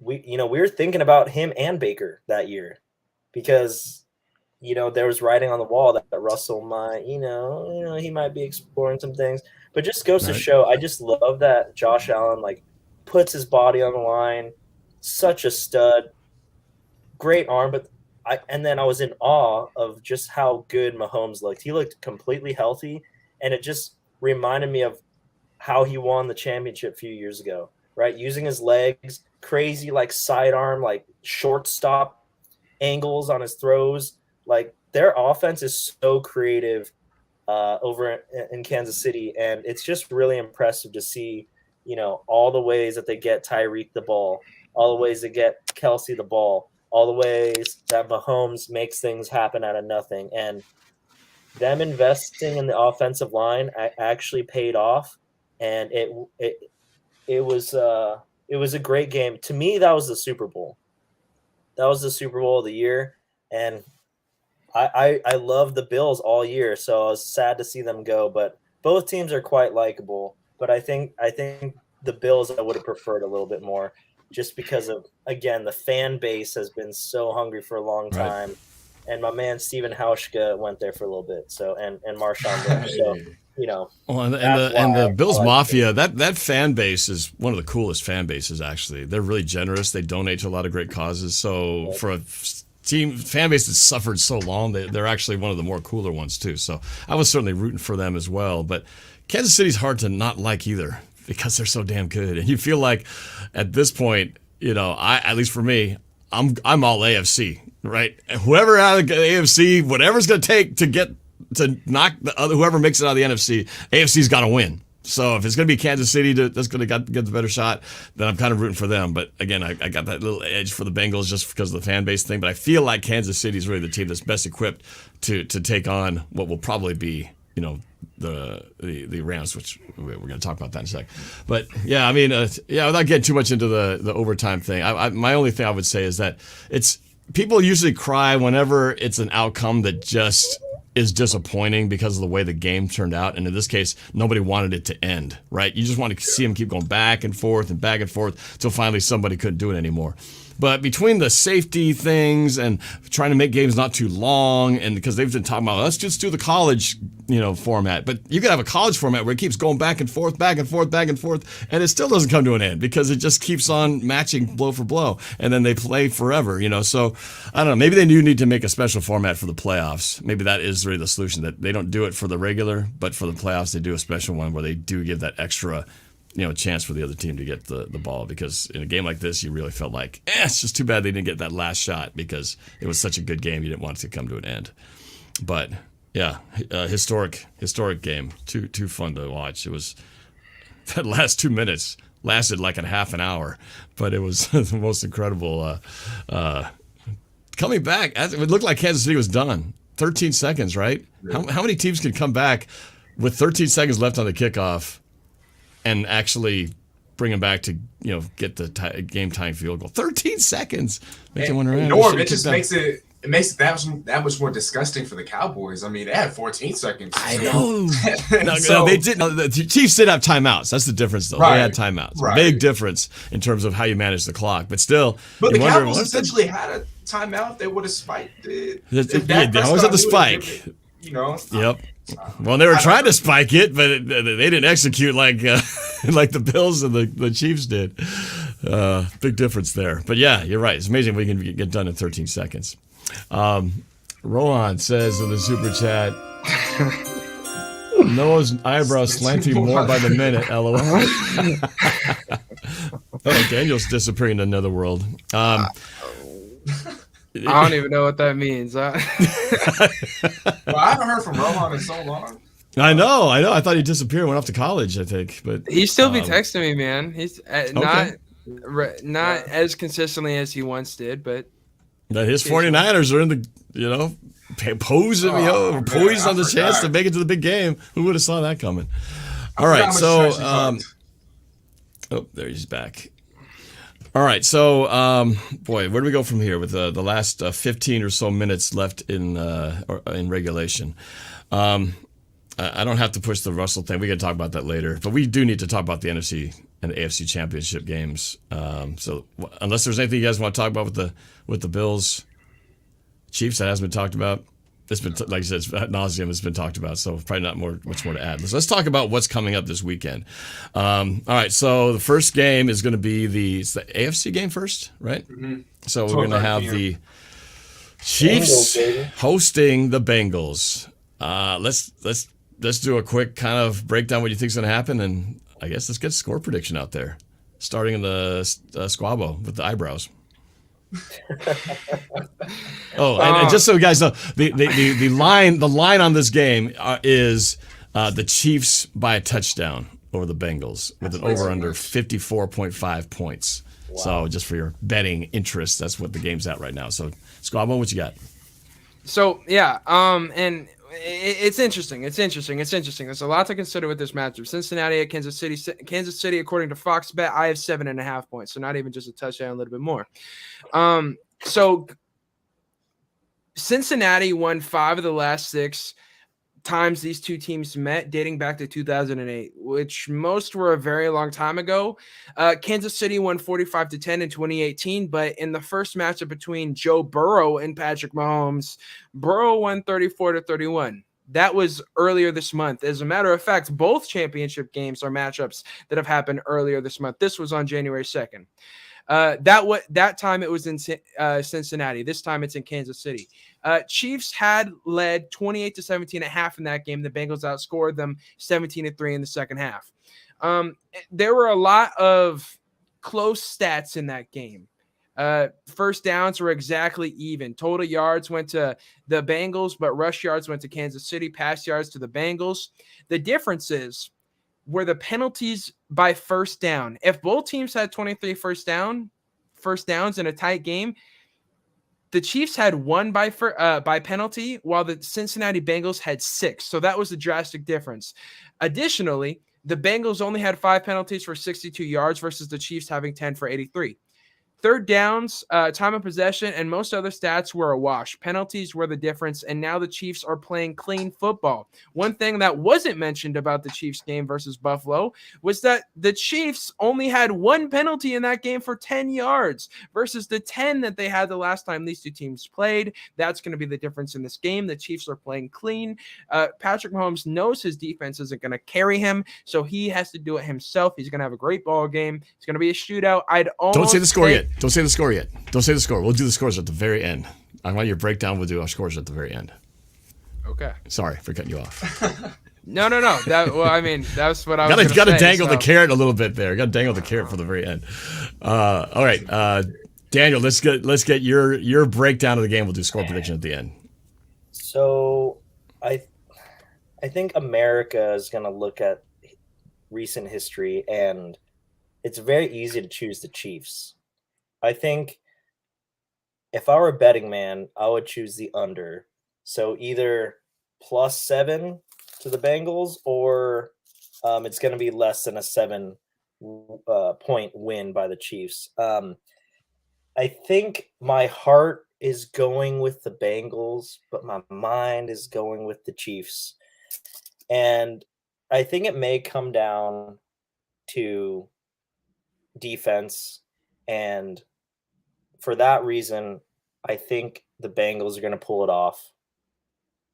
we were thinking about him and Baker that year because, there was writing on the wall that Russell might, he might be exploring some things. But just goes to show, I just love that Josh Allen, puts his body on the line, such a stud, great arm. But and then I was in awe of just how good Mahomes looked. He looked completely healthy, and it just reminded me of how he won the championship a few years ago, right? Using his legs, crazy like sidearm, like shortstop angles on his throws. Like their offense is so creative over in Kansas City, and it's just really impressive to see, you know, all the ways that they get Tyreek the ball, all the ways they get Kelsey the ball, all the ways that Mahomes makes things happen out of nothing. And them investing in the offensive line actually paid off, and it was a great game. To me, that was the Super Bowl. That was the Super Bowl of the year, and I loved the Bills all year, so I was sad to see them go. But both teams are quite likable. But I think the Bills I would have preferred a little bit more, just because of, again, the fan base has been so hungry for a long time. Right. And my man Steven Hauschka went there for a little bit. So and Marshawn Lynch. So, you know. Well, and the Bills Mafia, that fan base is one of the coolest fan bases, actually. They're really generous. They donate to a lot of great causes. So for a fan base that's suffered so long, they're actually one of the more cooler ones too. So I was certainly rooting for them as well. But Kansas City's hard to not like either, because they're so damn good. And you feel like at this point, you know, at least for me, I'm all AFC, right? Whoever out of the AFC, whatever's going to take to knock the other, whoever makes it out of the NFC, AFC's got to win. So if it's going to be Kansas City that's going to get the better shot, then I'm kind of rooting for them. But again, I got that little edge for the Bengals just because of the fan base thing. But I feel like Kansas City is really the team that's best equipped to take on what will probably be, you know, the Rams, which we're going to talk about that in a sec. But yeah, I mean, without getting too much into the overtime thing, my only thing I would say is that people usually cry whenever it's an outcome that just is disappointing because of the way the game turned out. And in this case, nobody wanted it to end, right? You just want to see them keep going back and forth until finally somebody couldn't do it anymore. But between the safety things and trying to make games not too long, and because they've been talking about, let's just do the college, you know, format. But you could have a college format where it keeps going back and forth, and it still doesn't come to an end because it just keeps on matching blow for blow, and then they play forever, you know. So I don't know. Maybe they do need to make a special format for the playoffs. Maybe that is really the solution, that they don't do it for the regular, but for the playoffs they do a special one where they do give that extra, you know, chance for the other team to get the ball, because in a game like this, you really felt like, it's just too bad they didn't get that last shot because it was such a good game. You didn't want it to come to an end. But yeah, historic game. Too fun to watch. It was, that last 2 minutes lasted like a half an hour, but it was the most incredible coming back. It looked like Kansas City was done. 13 seconds, right? Yeah. How many teams can come back with 13 seconds left on the kickoff and actually bring them back to, you know, get the game-tying field goal? 13 seconds. Norm, it just makes it that much more disgusting for the Cowboys. I mean, they had 14 seconds. I know. No, they did. No, the Chiefs did have timeouts. That's the difference, though. Right. They had timeouts. Right. Big difference in terms of how you manage the clock. But still, but the Cowboys essentially had a timeout. They would have spiked it. They always have the spike. You know. Yep. Well, they were trying to spike it, but they didn't execute like the Bills and the Chiefs did. Big difference there. But yeah, you're right. It's amazing we can get done in 13 seconds. Rohan says in the super chat, Noah's eyebrows slanting more by the minute, LOL. Oh, Daniel's disappearing in another world. I don't even know what that means. Well, I haven't heard from Rohan in so long. I know. I thought he disappeared, went off to college, I think. But he still be texting me, man. He's not as consistently as he once did, but his 49ers are in the, you know, poised on the chance to make it to the big game. Who would have saw that coming? All right, so there he's back. All right, so boy, where do we go from here with the last 15 or so minutes left in regulation? I don't have to push the Russell thing. We can talk about that later, but we do need to talk about the NFC and the AFC Championship games. So unless there's anything you guys want to talk about with the Bills, Chiefs that hasn't been talked about, it's been like you said, ad nauseum has been talked about. So probably not much more to add. Let's talk about what's coming up this weekend. All right, so the first game is going to be the AFC game first, right? Mm-hmm. So we're going to have the Chiefs Bengals, baby. hosting the Bengals. Let's do a quick kind of breakdown what you think's going to happen, and I guess let's get a score prediction out there, starting in the squabble with the eyebrows. And just so you guys know, the line on this game is the Chiefs by a touchdown over the Bengals with an over/under 54.5 points. Wow. So just for your betting interest, that's what the game's at right now. So Squabble, what you got? So yeah, and it's interesting. There's a lot to consider with this matchup. Cincinnati at Kansas City. Kansas City, according to Fox Bet, I have 7.5 points. So not even just a touchdown, a little bit more. So Cincinnati won 5 of the last 6 times these two teams met, dating back to 2008, which most were a very long time ago. Kansas City won 45-10 in 2018, but in the first matchup between Joe Burrow and Patrick Mahomes, Burrow won 34-31. That was earlier this month. As a matter of fact, both championship games are matchups that have happened earlier this month. This was on January 2nd. That time it was in Cincinnati. This time it's in Kansas City. Chiefs had led 28-17 at half in that game. The Bengals outscored them 17-3 in the second half. There were a lot of close stats in that game. First downs were exactly even. Total yards went to the Bengals, but rush yards went to Kansas City. Pass yards to the Bengals. The differences were the penalties by first down. If both teams had 23 first downs in a tight game, the Chiefs had 1 by penalty, while the Cincinnati Bengals had 6. So that was a drastic difference. Additionally, the Bengals only had 5 penalties for 62 yards versus the Chiefs having 10 for 83. Third downs, time of possession, and most other stats were a wash. Penalties were the difference, and now the Chiefs are playing clean football. One thing that wasn't mentioned about the Chiefs game versus Buffalo was that the Chiefs only had 1 penalty in that game for 10 yards versus the 10 that they had the last time these two teams played. That's going to be the difference in this game. The Chiefs are playing clean. Patrick Mahomes knows his defense isn't going to carry him, so he has to do it himself. He's going to have a great ball game. It's going to be a shootout. Don't say the score yet. Don't say the score yet. Don't say the score. We'll do the scores at the very end. I want your breakdown. We'll do our scores at the very end. Okay. Sorry for cutting you off. No. That's what I was got to dangle the carrot a little bit there. Got to dangle the carrot for the very end. All right, Daniel. Let's get your breakdown of the game. We'll do score prediction at the end. So, I think America is going to look at recent history, and it's very easy to choose the Chiefs. I think if I were a betting man, I would choose the under. So either +7 to the Bengals, or it's going to be less than a 7 point win by the Chiefs. I think my heart is going with the Bengals, but my mind is going with the Chiefs. And I think it may come down to defense, and for that reason, I think the Bengals are going to pull it off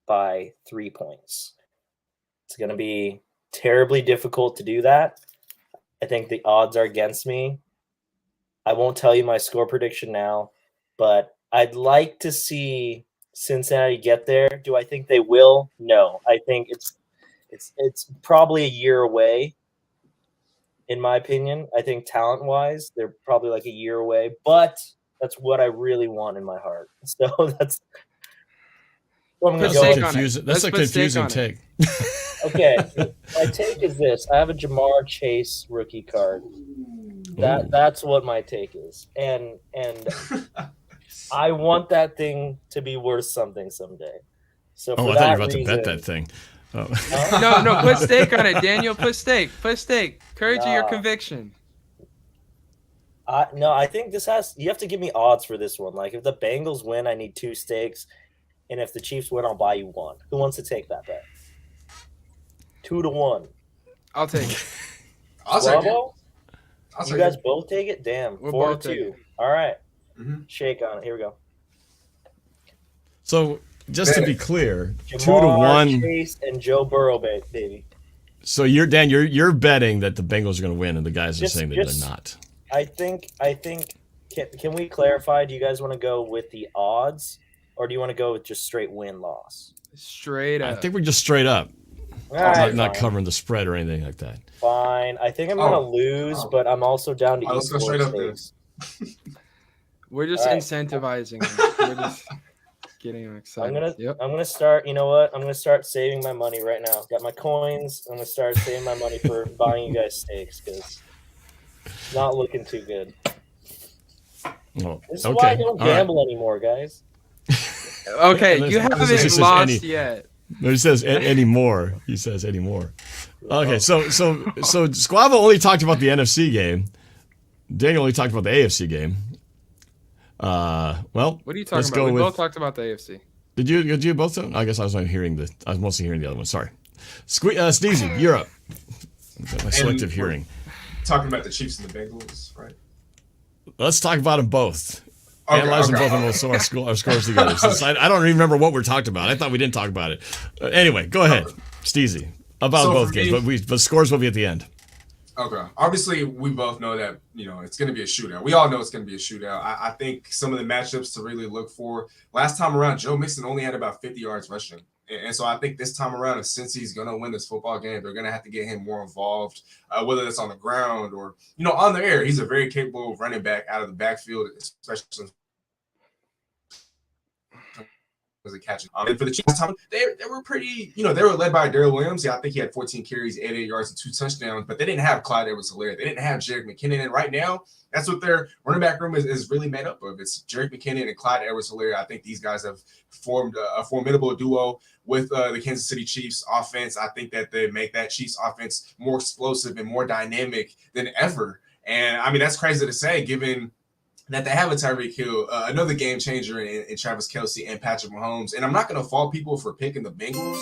by 3 points. It's going to be terribly difficult to do that. I think the odds are against me. I won't tell you my score prediction now, but I'd like to see Cincinnati get there. Do I think they will? No. I think it's probably a year away. In my opinion, I think talent-wise, they're probably like a year away, but that's what I really want in my heart. So that's what I'm going to go. That's a confusing take. Okay, my take is this: I have a Jamar Chase rookie card. That's what my take is, and I want that thing to be worth something someday. So for I thought you were about to bet that thing. Oh. No, put stake on it, Daniel. Put stake. Courage of your conviction. No, I think you have to give me odds for this one. Like if the Bengals win, I need 2 stakes, and if the Chiefs win, I'll buy you 1. Who wants to take that bet? 2-1. I'll take it. I'll take it. You guys both take it? Damn. 4-2. All right. Mm-hmm. Shake on it. Here we go. So just to be clear, Jamar 2-1. Chase and Joe Burrow, baby. So you're betting that the Bengals are going to win, and the guys are saying that they're not. I think. Can we clarify? Do you guys want to go with the odds or do you want to go with just straight win-loss? Straight I up. think we're just straight up. All right, Not fine. covering the spread or anything like that. Fine. I think I'm gonna lose, but I'm also down to eat let's go straight up then. steaks. We're just All right. incentivizing him. We're just getting him excited. I'm gonna start. You know what? I'm gonna start saving my money right now. Got my coins. I'm gonna start saving my money for buying you guys steaks because it's not looking too good. Oh, This is why I don't All right. gamble anymore, guys. Okay, you This haven't says lost yet. No, he says anymore. He says anymore. Okay, so Squavo only talked about the NFC game. Daniel only talked about the AFC game. Well, What are you talking about? We both talked about the AFC. Did you both? I guess I was mostly hearing the other one. Sorry. Sneezy, you're up. My selective hearing. Talking about the Chiefs and the Bengals, right? Let's talk about them both. Okay, Analyze them okay. both and we'll sew our scores together. Since I don't even remember what we talked about. I thought we didn't talk about it. Anyway, go ahead, Steezy. About So both for games, me- but scores will be at the end. Okay. Obviously, we both know that, it's going to be a shootout. We all know it's going to be a shootout. I think some of the matchups to really look for, last time around, Joe Mixon only had about 50 yards rushing. And so I think this time around, if Cincy's going to win this football game, they're going to have to get him more involved, whether that's on the ground or, on the air. He's a very capable running back out of the backfield, especially as a catch. And for the Chiefs, they were pretty, they were led by Darrell Williams. Yeah, I think he had 14 carries, 88 yards, and 2 touchdowns, but they didn't have Clyde Edwards-Helaire. They didn't have Jerick McKinnon. And right now, that's what their running back room is really made up of. It's Jerick McKinnon and Clyde Edwards-Helaire. I think these guys have formed a formidable duo with the Kansas City Chiefs offense. I think that they make that Chiefs offense more explosive and more dynamic than ever. And, I mean, that's crazy to say, given that they have a Tyreek Hill, another game changer in Travis Kelce and Patrick Mahomes. And I'm not going to fault people for picking the Bengals,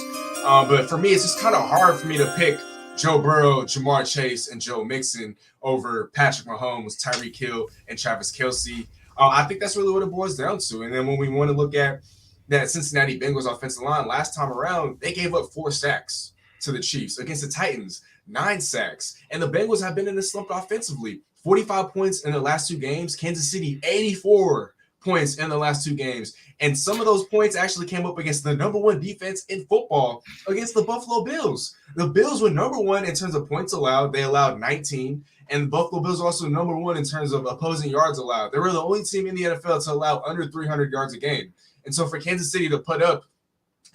but for me, it's just kind of hard for me to pick Joe Burrow, Jamar Chase, and Joe Mixon over Patrick Mahomes, Tyreek Hill, and Travis Kelce. I think that's really what it boils down to. And then when we want to look at that Cincinnati Bengals offensive line, last time around, they gave up 4 sacks to the Chiefs. Against the Titans, 9 sacks. And the Bengals have been in this slump offensively. 45 points in the last 2 games. Kansas City, 84 points in the last 2 games. And some of those points actually came up against the number 1 defense in football, against the Buffalo Bills. The Bills were number 1 in terms of points allowed. They allowed 19. And the Buffalo Bills were also number 1 in terms of opposing yards allowed. They were the only team in the NFL to allow under 300 yards a game. And so for Kansas City to put up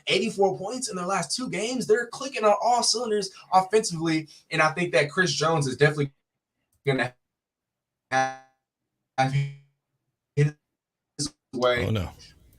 84 points in their last 2 games, they're clicking on all cylinders offensively. And I think that Chris Jones is definitely going to have his way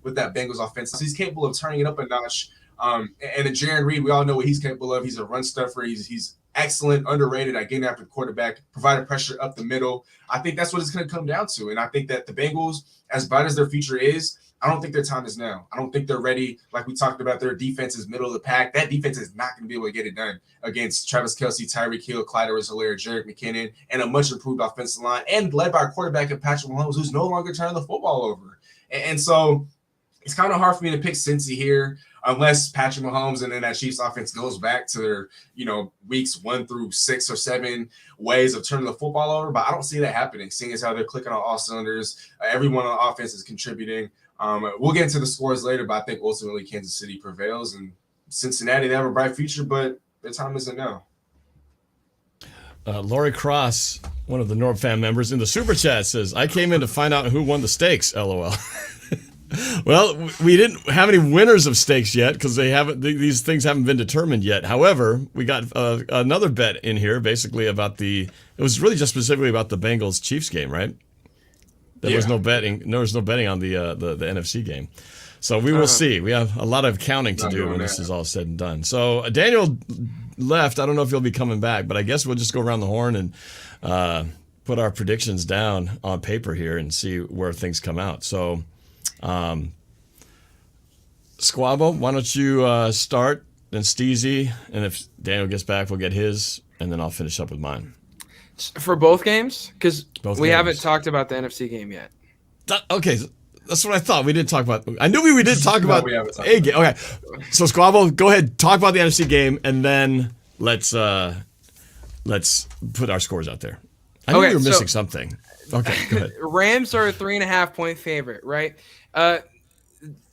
with that Bengals offense. So he's capable of turning it up a notch. And then Jaron Reed, we all know what he's capable of. He's a run stuffer. He's excellent, underrated at getting after the quarterback, providing pressure up the middle. I think that's what it's going to come down to. And I think that the Bengals, as bright as their future is, I don't think their time is now. I don't think they're ready. Like we talked about, their defense is middle of the pack. That defense is not going to be able to get it done against Travis Kelce, Tyreek Hill, Clyde Edwards-Helaire, Jerick McKinnon, and a much improved offensive line, and led by a quarterback in Patrick Mahomes, who's no longer turning the football over. And so it's kind of hard for me to pick Cincy here, unless Patrick Mahomes and then that Chiefs offense goes back to their, weeks 1 through 6 or 7 ways of turning the football over. But I don't see that happening, seeing as how they're clicking on all cylinders. Everyone on offense is contributing. We'll get into the scores later, but I think ultimately Kansas City prevails. And Cincinnati, they have a bright future, but their time isn't now. Lori Cross, one of the NORBFAM members in the Super Chat, says, I came in to find out who won the stakes, LOL. Well, we didn't have any winners of stakes yet because these things haven't been determined yet. However, we got another bet in here basically about it was really just specifically about the Bengals-Chiefs game, right? There was no betting. There was no betting on the NFC game. So we will see. We have a lot of counting to do when this is all said and done. So Daniel left. I don't know if he'll be coming back, but I guess we'll just go around the horn and put our predictions down on paper here and see where things come out. So, Squabble, why don't you start, then Steezy, and if Daniel gets back, we'll get his, and then I'll finish up with mine. For both games? Because we games. haven't talked about the NFC game yet. Okay, that's what I thought. We didn't talk about. I knew we did talk about we haven't talked a game. Okay, so Squabble, go ahead, talk about the NFC game, and then let's put our scores out there. I knew you were missing something. Okay, go ahead. Rams are a 3.5 point favorite, right?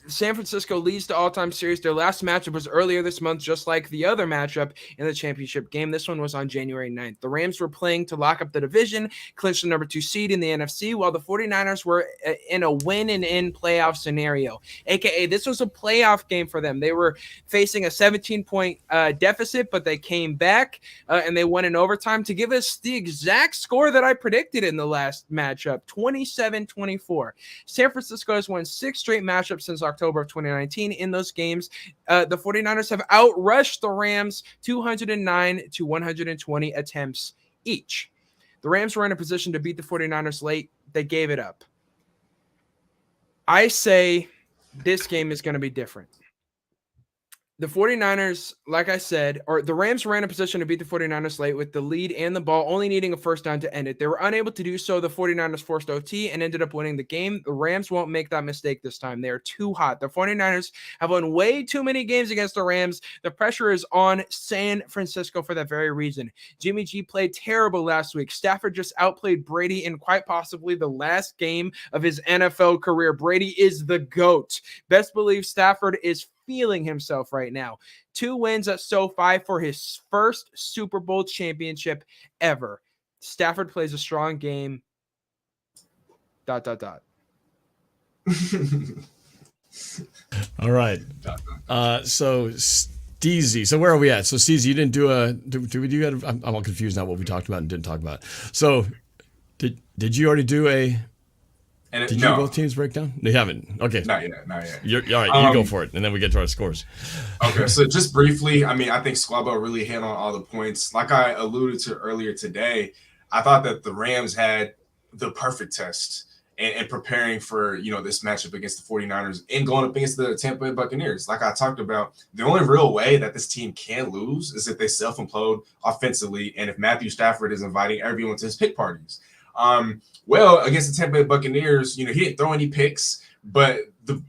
San Francisco leads the all-time series. Their last matchup was earlier this month, just like the other matchup in the championship game. This one was on January 9th. The Rams were playing to lock up the division, clinch the number 2 seed in the NFC, while the 49ers were in a win-and-in playoff scenario, a.k.a. this was a playoff game for them. They were facing a 17-point deficit, but they came back and they won in overtime to give us the exact score that I predicted in the last matchup, 27-24. San Francisco has won 6 straight matchups since October of 2019. In those games, the 49ers have outrushed the Rams 209 to 120 attempts each. The Rams were in a position to beat the 49ers late. They gave it up. I say this game is going to be different. The 49ers, like I said, or the Rams were in a position to beat the 49ers late with the lead and the ball, only needing a first down to end it. They were unable to do so. The 49ers forced OT and ended up winning the game. The Rams won't make that mistake this time. They are too hot. The 49ers have won way too many games against the Rams. The pressure is on San Francisco for that very reason. Jimmy G played terrible last week. Stafford just outplayed Brady in quite possibly the last game of his NFL career. Brady is the GOAT. Best believe Stafford is feeling himself right now. 2 wins at SoFi for his first Super Bowl championship ever. Stafford plays a strong game. ... All right. So Steezy. So where are we at? So Steezy, you didn't do a. Do we do? I'm all confused now what we talked about and didn't talk about. So did you already do a? Did you both teams break down? You haven't. Okay. Not yet. You're all right. You go for it, and then we get to our scores. Okay, so just briefly, I mean, I think Squabbo really hit on all the points. Like I alluded to earlier today, I thought that the Rams had the perfect test in preparing for, this matchup against the 49ers and going up against the Tampa Bay Buccaneers. Like I talked about, the only real way that this team can lose is if they self-implode offensively and if Matthew Stafford is inviting everyone to his pick parties. Well, against the Tampa Bay Buccaneers, he didn't throw any picks, but the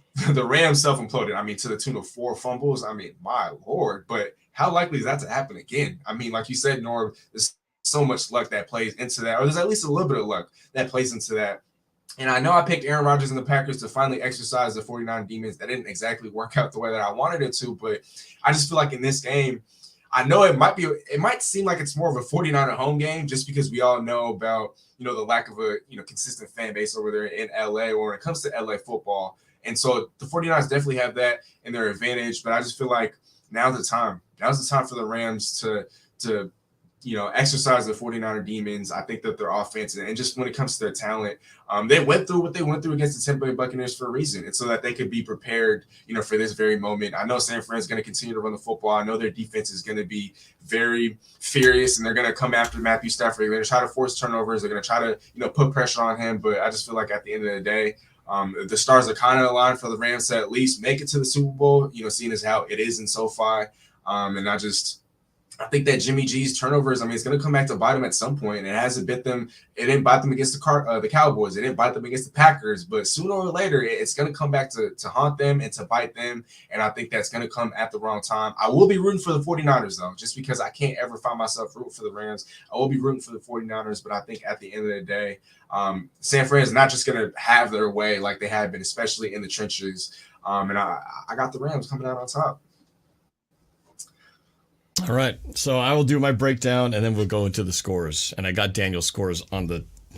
Rams self-imploded. I mean, to the tune of 4 fumbles. I mean, my Lord. But how likely is that to happen again? I mean, like you said, Norb, there's so much luck that plays into that, or there's at least a little bit of luck that plays into that. And I know I picked Aaron Rodgers and the Packers to finally exercise the 49 demons. That didn't exactly work out the way that I wanted it to, but I just feel like in this game, I know it might seem like it's more of a 49er home game just because we all know about, the lack of a, consistent fan base over there in LA or when it comes to LA football. And so the 49ers definitely have that in their advantage, but I just feel like now's the time. Now's the time for the Rams to exercise the 49er demons. I think that their offense and just when it comes to their talent, they went through what they went through against the Tampa Bay Buccaneers for a reason. And so that they could be prepared, for this very moment. I know San Fran is going to continue to run the football. I know their defense is going to be very furious and they're going to come after Matthew Stafford. They're going to try to force turnovers. They're going to try to, put pressure on him. But I just feel like at the end of the day, the stars are kind of aligned for the Rams to at least make it to the Super Bowl, seeing as how it is in SoFi. And I think that Jimmy G's turnovers, it's going to come back to bite them at some point. And it hasn't bit them. It didn't bite them against the Cowboys. It didn't bite them against the Packers. But sooner or later, it's going to come back to haunt them and to bite them. And I think that's going to come at the wrong time. I will be rooting for the 49ers, though, just because I can't ever find myself rooting for the Rams. I will be rooting for the 49ers. But I think at the end of the day, San Fran is not just going to have their way like they have been, especially in the trenches. And I got the Rams coming out on top. All right, so I will do my breakdown, and then we'll go into the scores. And I got Daniel's scores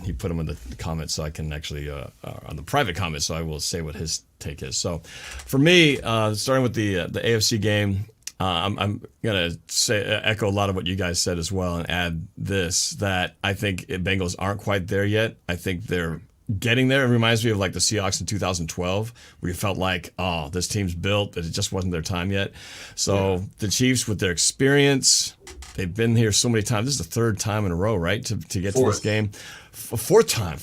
he put them in the comments, so I can actually, on the private comments, so I will say what his take is. So for me, starting with the AFC game, I'm going to echo a lot of what you guys said as well and add this, that I think Bengals aren't quite there yet. I think they're getting there. It reminds me of like the Seahawks in 2012, where you felt like, oh, this team's built, but it just wasn't their time yet. So the Chiefs, with their experience, they've been here so many times. This is the 3rd time in a row, right, to get to this game. Fourth time.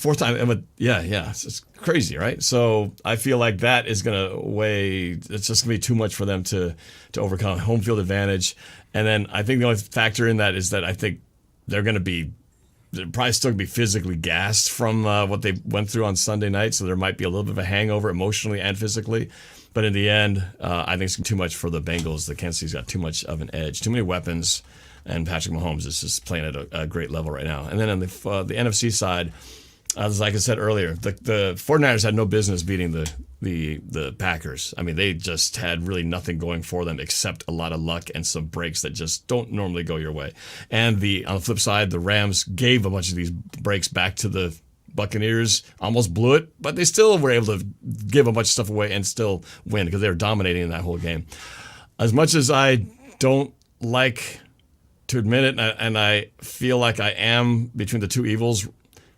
Yeah, it's crazy, right? So I feel like that is going to weigh. It's just going to be too much for them to overcome home field advantage. And then I think the only factor in that is that I think they're probably still going to be physically gassed from what they went through on Sunday night, so there might be a little bit of a hangover emotionally and physically. But in the end, I think it's too much for the Bengals. The Kansas City's got too much of an edge, too many weapons, and Patrick Mahomes is just playing at a great level right now. And then on the NFC side, as like I said earlier, the 49ers had no business beating the Packers. I mean, they just had really nothing going for them except a lot of luck and some breaks that just don't normally go your way. And on the flip side, the Rams gave a bunch of these breaks back to the Buccaneers, almost blew it, but they still were able to give a bunch of stuff away and still win because they were dominating in that whole game. As much as I don't like to admit it, and I feel like I am between the two evils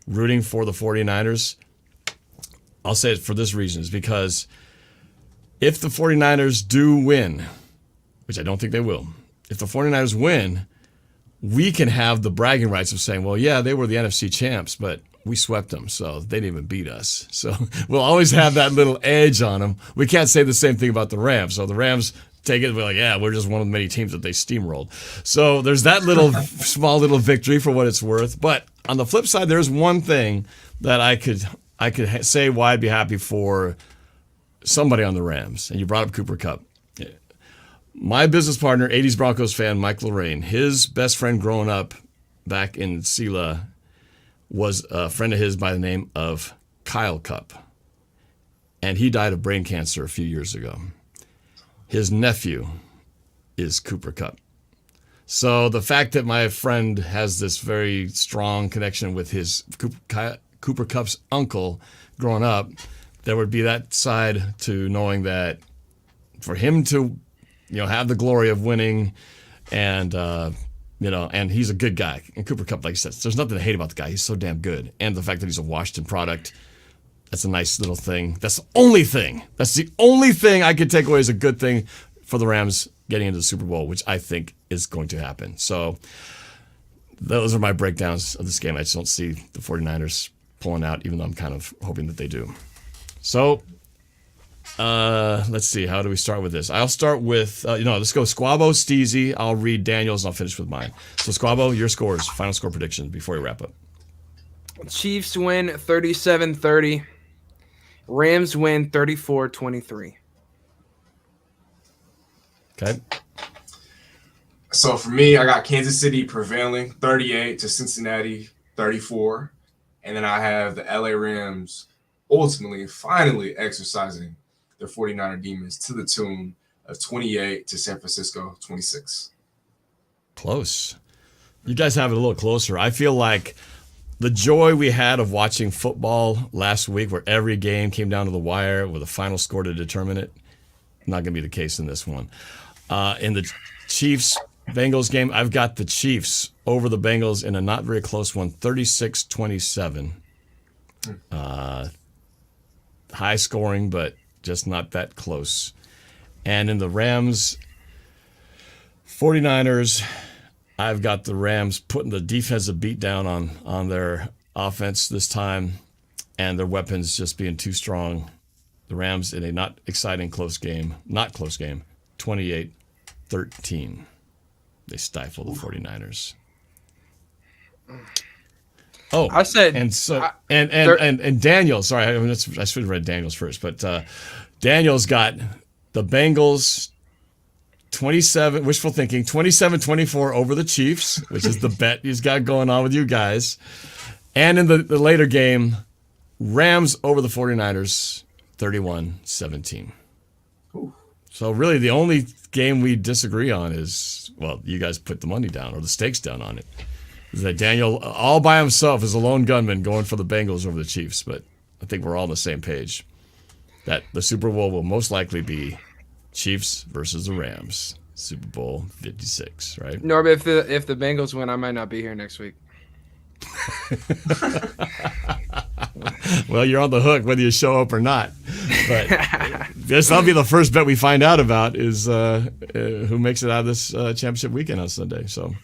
rooting for the 49ers, I'll say it for this reason, is because if the 49ers do win, which I don't think they will, if the 49ers win, we can have the bragging rights of saying, well, yeah, they were the NFC champs, but we swept them, so they didn't even beat us. So we'll always have that little edge on them. We can't say the same thing about the Rams. So the Rams take it, we're like, yeah, we're just one of the many teams that they steamrolled. So there's that little small little victory for what it's worth. But on the flip side, there's one thing that I could say why I'd be happy for somebody on the Rams. And you brought up Cooper Kupp. My business partner, 80s Broncos fan, Mike Lorraine, his best friend growing up back in Sela was a friend of his by the name of Kyle Kupp. And he died of brain cancer a few years ago. His nephew is Cooper Kupp. So the fact that my friend has this very strong connection with his Cooper Kupp's uncle growing up, there would be that side to knowing that for him to, have the glory of winning and, and he's a good guy. And Cooper Kupp, like I said, there's nothing to hate about the guy. He's so damn good. And the fact that he's a Washington product, that's a nice little thing. That's the only thing. That's the only thing I could take away as a good thing for the Rams getting into the Super Bowl, which I think is going to happen. So those are my breakdowns of this game. I just don't see the 49ers pulling out, even though I'm kind of hoping that they do. So let's see. How do we start with this? I'll start with, let's go Squabo, Steezy. I'll read Daniel's and I'll finish with mine. So Squabo, your scores, final score predictions before we wrap up. Chiefs win 37-30. Rams win 34-23. Okay. So for me, I got Kansas City prevailing 38 to Cincinnati 34. And then I have the LA Rams finally exercising their 49er demons to the tune of 28 to San Francisco 26. Close. You guys have it a little closer. I feel like the joy we had of watching football last week where every game came down to the wire with a final score to determine it, not going to be the case in this one. In the Chiefs-Bengals game, I've got the Chiefs over the Bengals in a not very close one, 36-27. High scoring, but just not that close. And in the Rams, 49ers, I've got the Rams putting the defensive beat down on their offense this time and their weapons just being too strong. The Rams in a not exciting close game, 28-13. They stifle the 49ers. Oh, I said, and so and Daniel. Sorry, I should have read Daniel's first, but Daniel's got the Bengals 27. Wishful thinking, 27-24 over the Chiefs, which is the bet he's got going on with you guys. And in the later game, Rams over the 49ers, 31-17. So really, the only game we disagree on is, well, you guys put the money down or the stakes down on it. Is that Daniel all by himself is a lone gunman going for the Bengals over the Chiefs, but I think we're all on the same page that the Super Bowl will most likely be Chiefs versus the Rams, Super Bowl 56, right? Norbert, if the Bengals win, I might not be here next week. Well, you're on the hook whether you show up or not. But that'll be the first bet we find out about is who makes it out of this championship weekend on Sunday. So.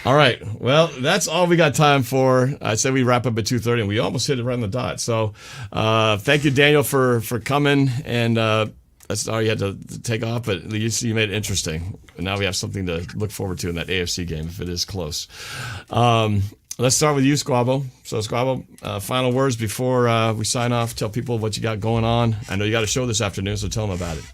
All right. Well, that's all we got time for. I said we wrap up at 2:30, and we almost hit it right on the dot. So thank you, Daniel, for coming. And that's all you had to take off, but you made it interesting. And now we have something to look forward to in that AFC game if it is close. Let's start with you, Squabo. So, Squabo, final words before we sign off. Tell people what you got going on. I know you got a show this afternoon, so tell them about it.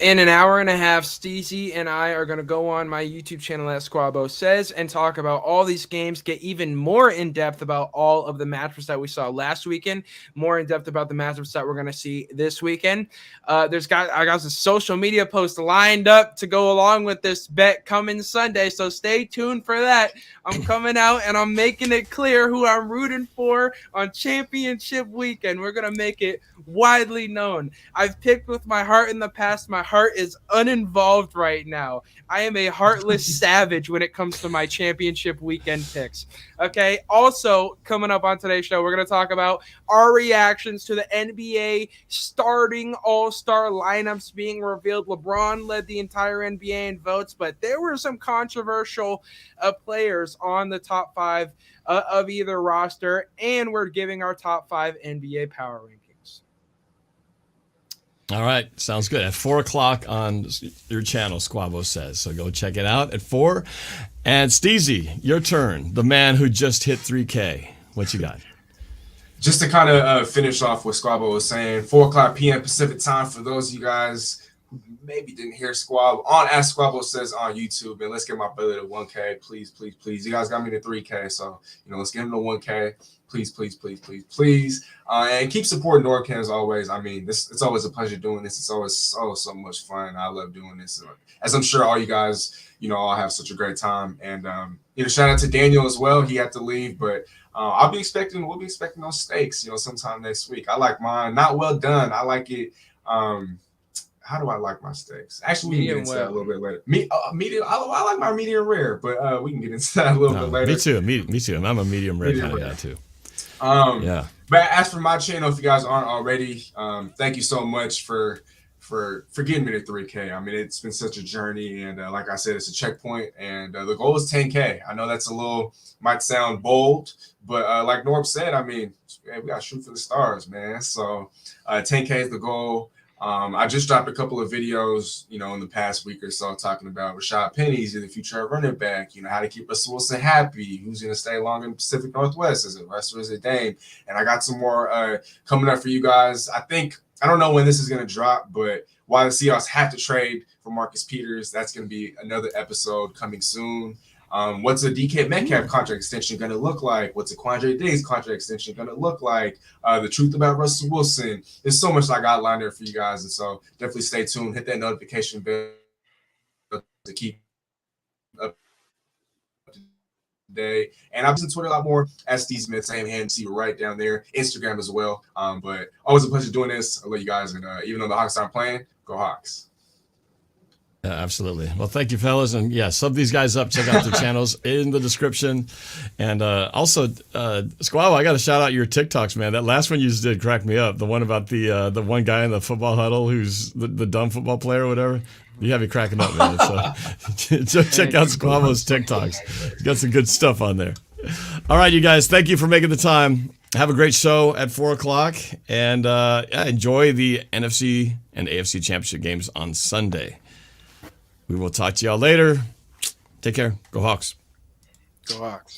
In an hour and a half, Steezy and I are going to go on my YouTube channel at Squabo Says and talk about all these games, get even more in-depth about all of the matchups that we saw last weekend, more in-depth about the matchups that we're going to see this weekend. I got a social media post lined up to go along with this bet coming Sunday, so stay tuned for that. I'm coming out and I'm making it clear who I'm rooting for on championship weekend. We're going to make it widely known. I've picked with my heart in the past. My heart is uninvolved right now. I am a heartless savage when it comes to my championship weekend picks. Okay. Also, coming up on today's show, we're going to talk about our reactions to the NBA starting all-star lineups being revealed. LeBron led the entire NBA in votes, but there were some controversial players on the top 5 of either roster, and we're giving our top 5 NBA power rankings. All right, sounds good. At 4 o'clock on your channel, Squabo Says. So go check it out at 4. And Steezy, your turn. The man who just hit 3K. What you got? Just to kind of finish off what Squabo was saying, 4 o'clock p.m. Pacific time for those of you guys who maybe didn't hear Squabo on as Squabo Says on YouTube. And let's get my brother to 1K, please, please, please. You guys got me to 3K, so let's get him to 1K. Please, please, please, please, please. And keep supporting NORBCam as always. I mean, it's always a pleasure doing this. It's always so much fun. I love doing this. As I'm sure all you guys, all have such a great time. And shout out to Daniel as well. He had to leave, but we'll be expecting those steaks, sometime next week. I like mine not well done. I like it. How do I like my steaks? Actually, we can get into that a little bit later. Medium. I like my medium rare, but we can get into that a little bit later. Me too. I'm a medium rare kind of guy too. Yeah. But as for my channel, if you guys aren't already, thank you so much for getting me to 3K. I mean, it's been such a journey, and like I said, it's a checkpoint, and the goal is 10K. I know that's might sound bold, but like Norb said, I mean, we got to shoot for the stars, man. So 10K is the goal. I just dropped a couple of videos, in the past week or so, talking about Rashad Penny's the future running back, how to keep Russell Wilson happy, who's going to stay long in the Pacific Northwest, is it Russ or is it Dame? And I got some more coming up for you guys. I don't know when this is going to drop, but why the Seahawks have to trade for Marcus Peters, that's going to be another episode coming soon. What's a DK Metcalf contract extension going to look like? What's a Quandre Diggs contract extension going to look like? The truth about Russell Wilson. There's so much I got lined there for you guys, and so definitely stay tuned. Hit that notification bell to keep up to date. And I'm using Twitter a lot more as Steve Smith, same hand, see right down there. Instagram as well. But always a pleasure doing this. I'll let you guys, and even though the Hawks aren't playing, go Hawks. Yeah, absolutely. Well, thank you, fellas. And yeah, sub these guys up. Check out their channels in the description. And also, Squabo, I got to shout out your TikToks, man. That last one you just did cracked me up. The one about the one guy in the football huddle who's the dumb football player or whatever. You have me cracking up, man. So check out Squabo's TikToks. He's got some good stuff on there. All right, you guys. Thank you for making the time. Have a great show at 4 o'clock. And enjoy the NFC and AFC Championship games on Sunday. We will talk to y'all later. Take care. Go Hawks. Go Hawks.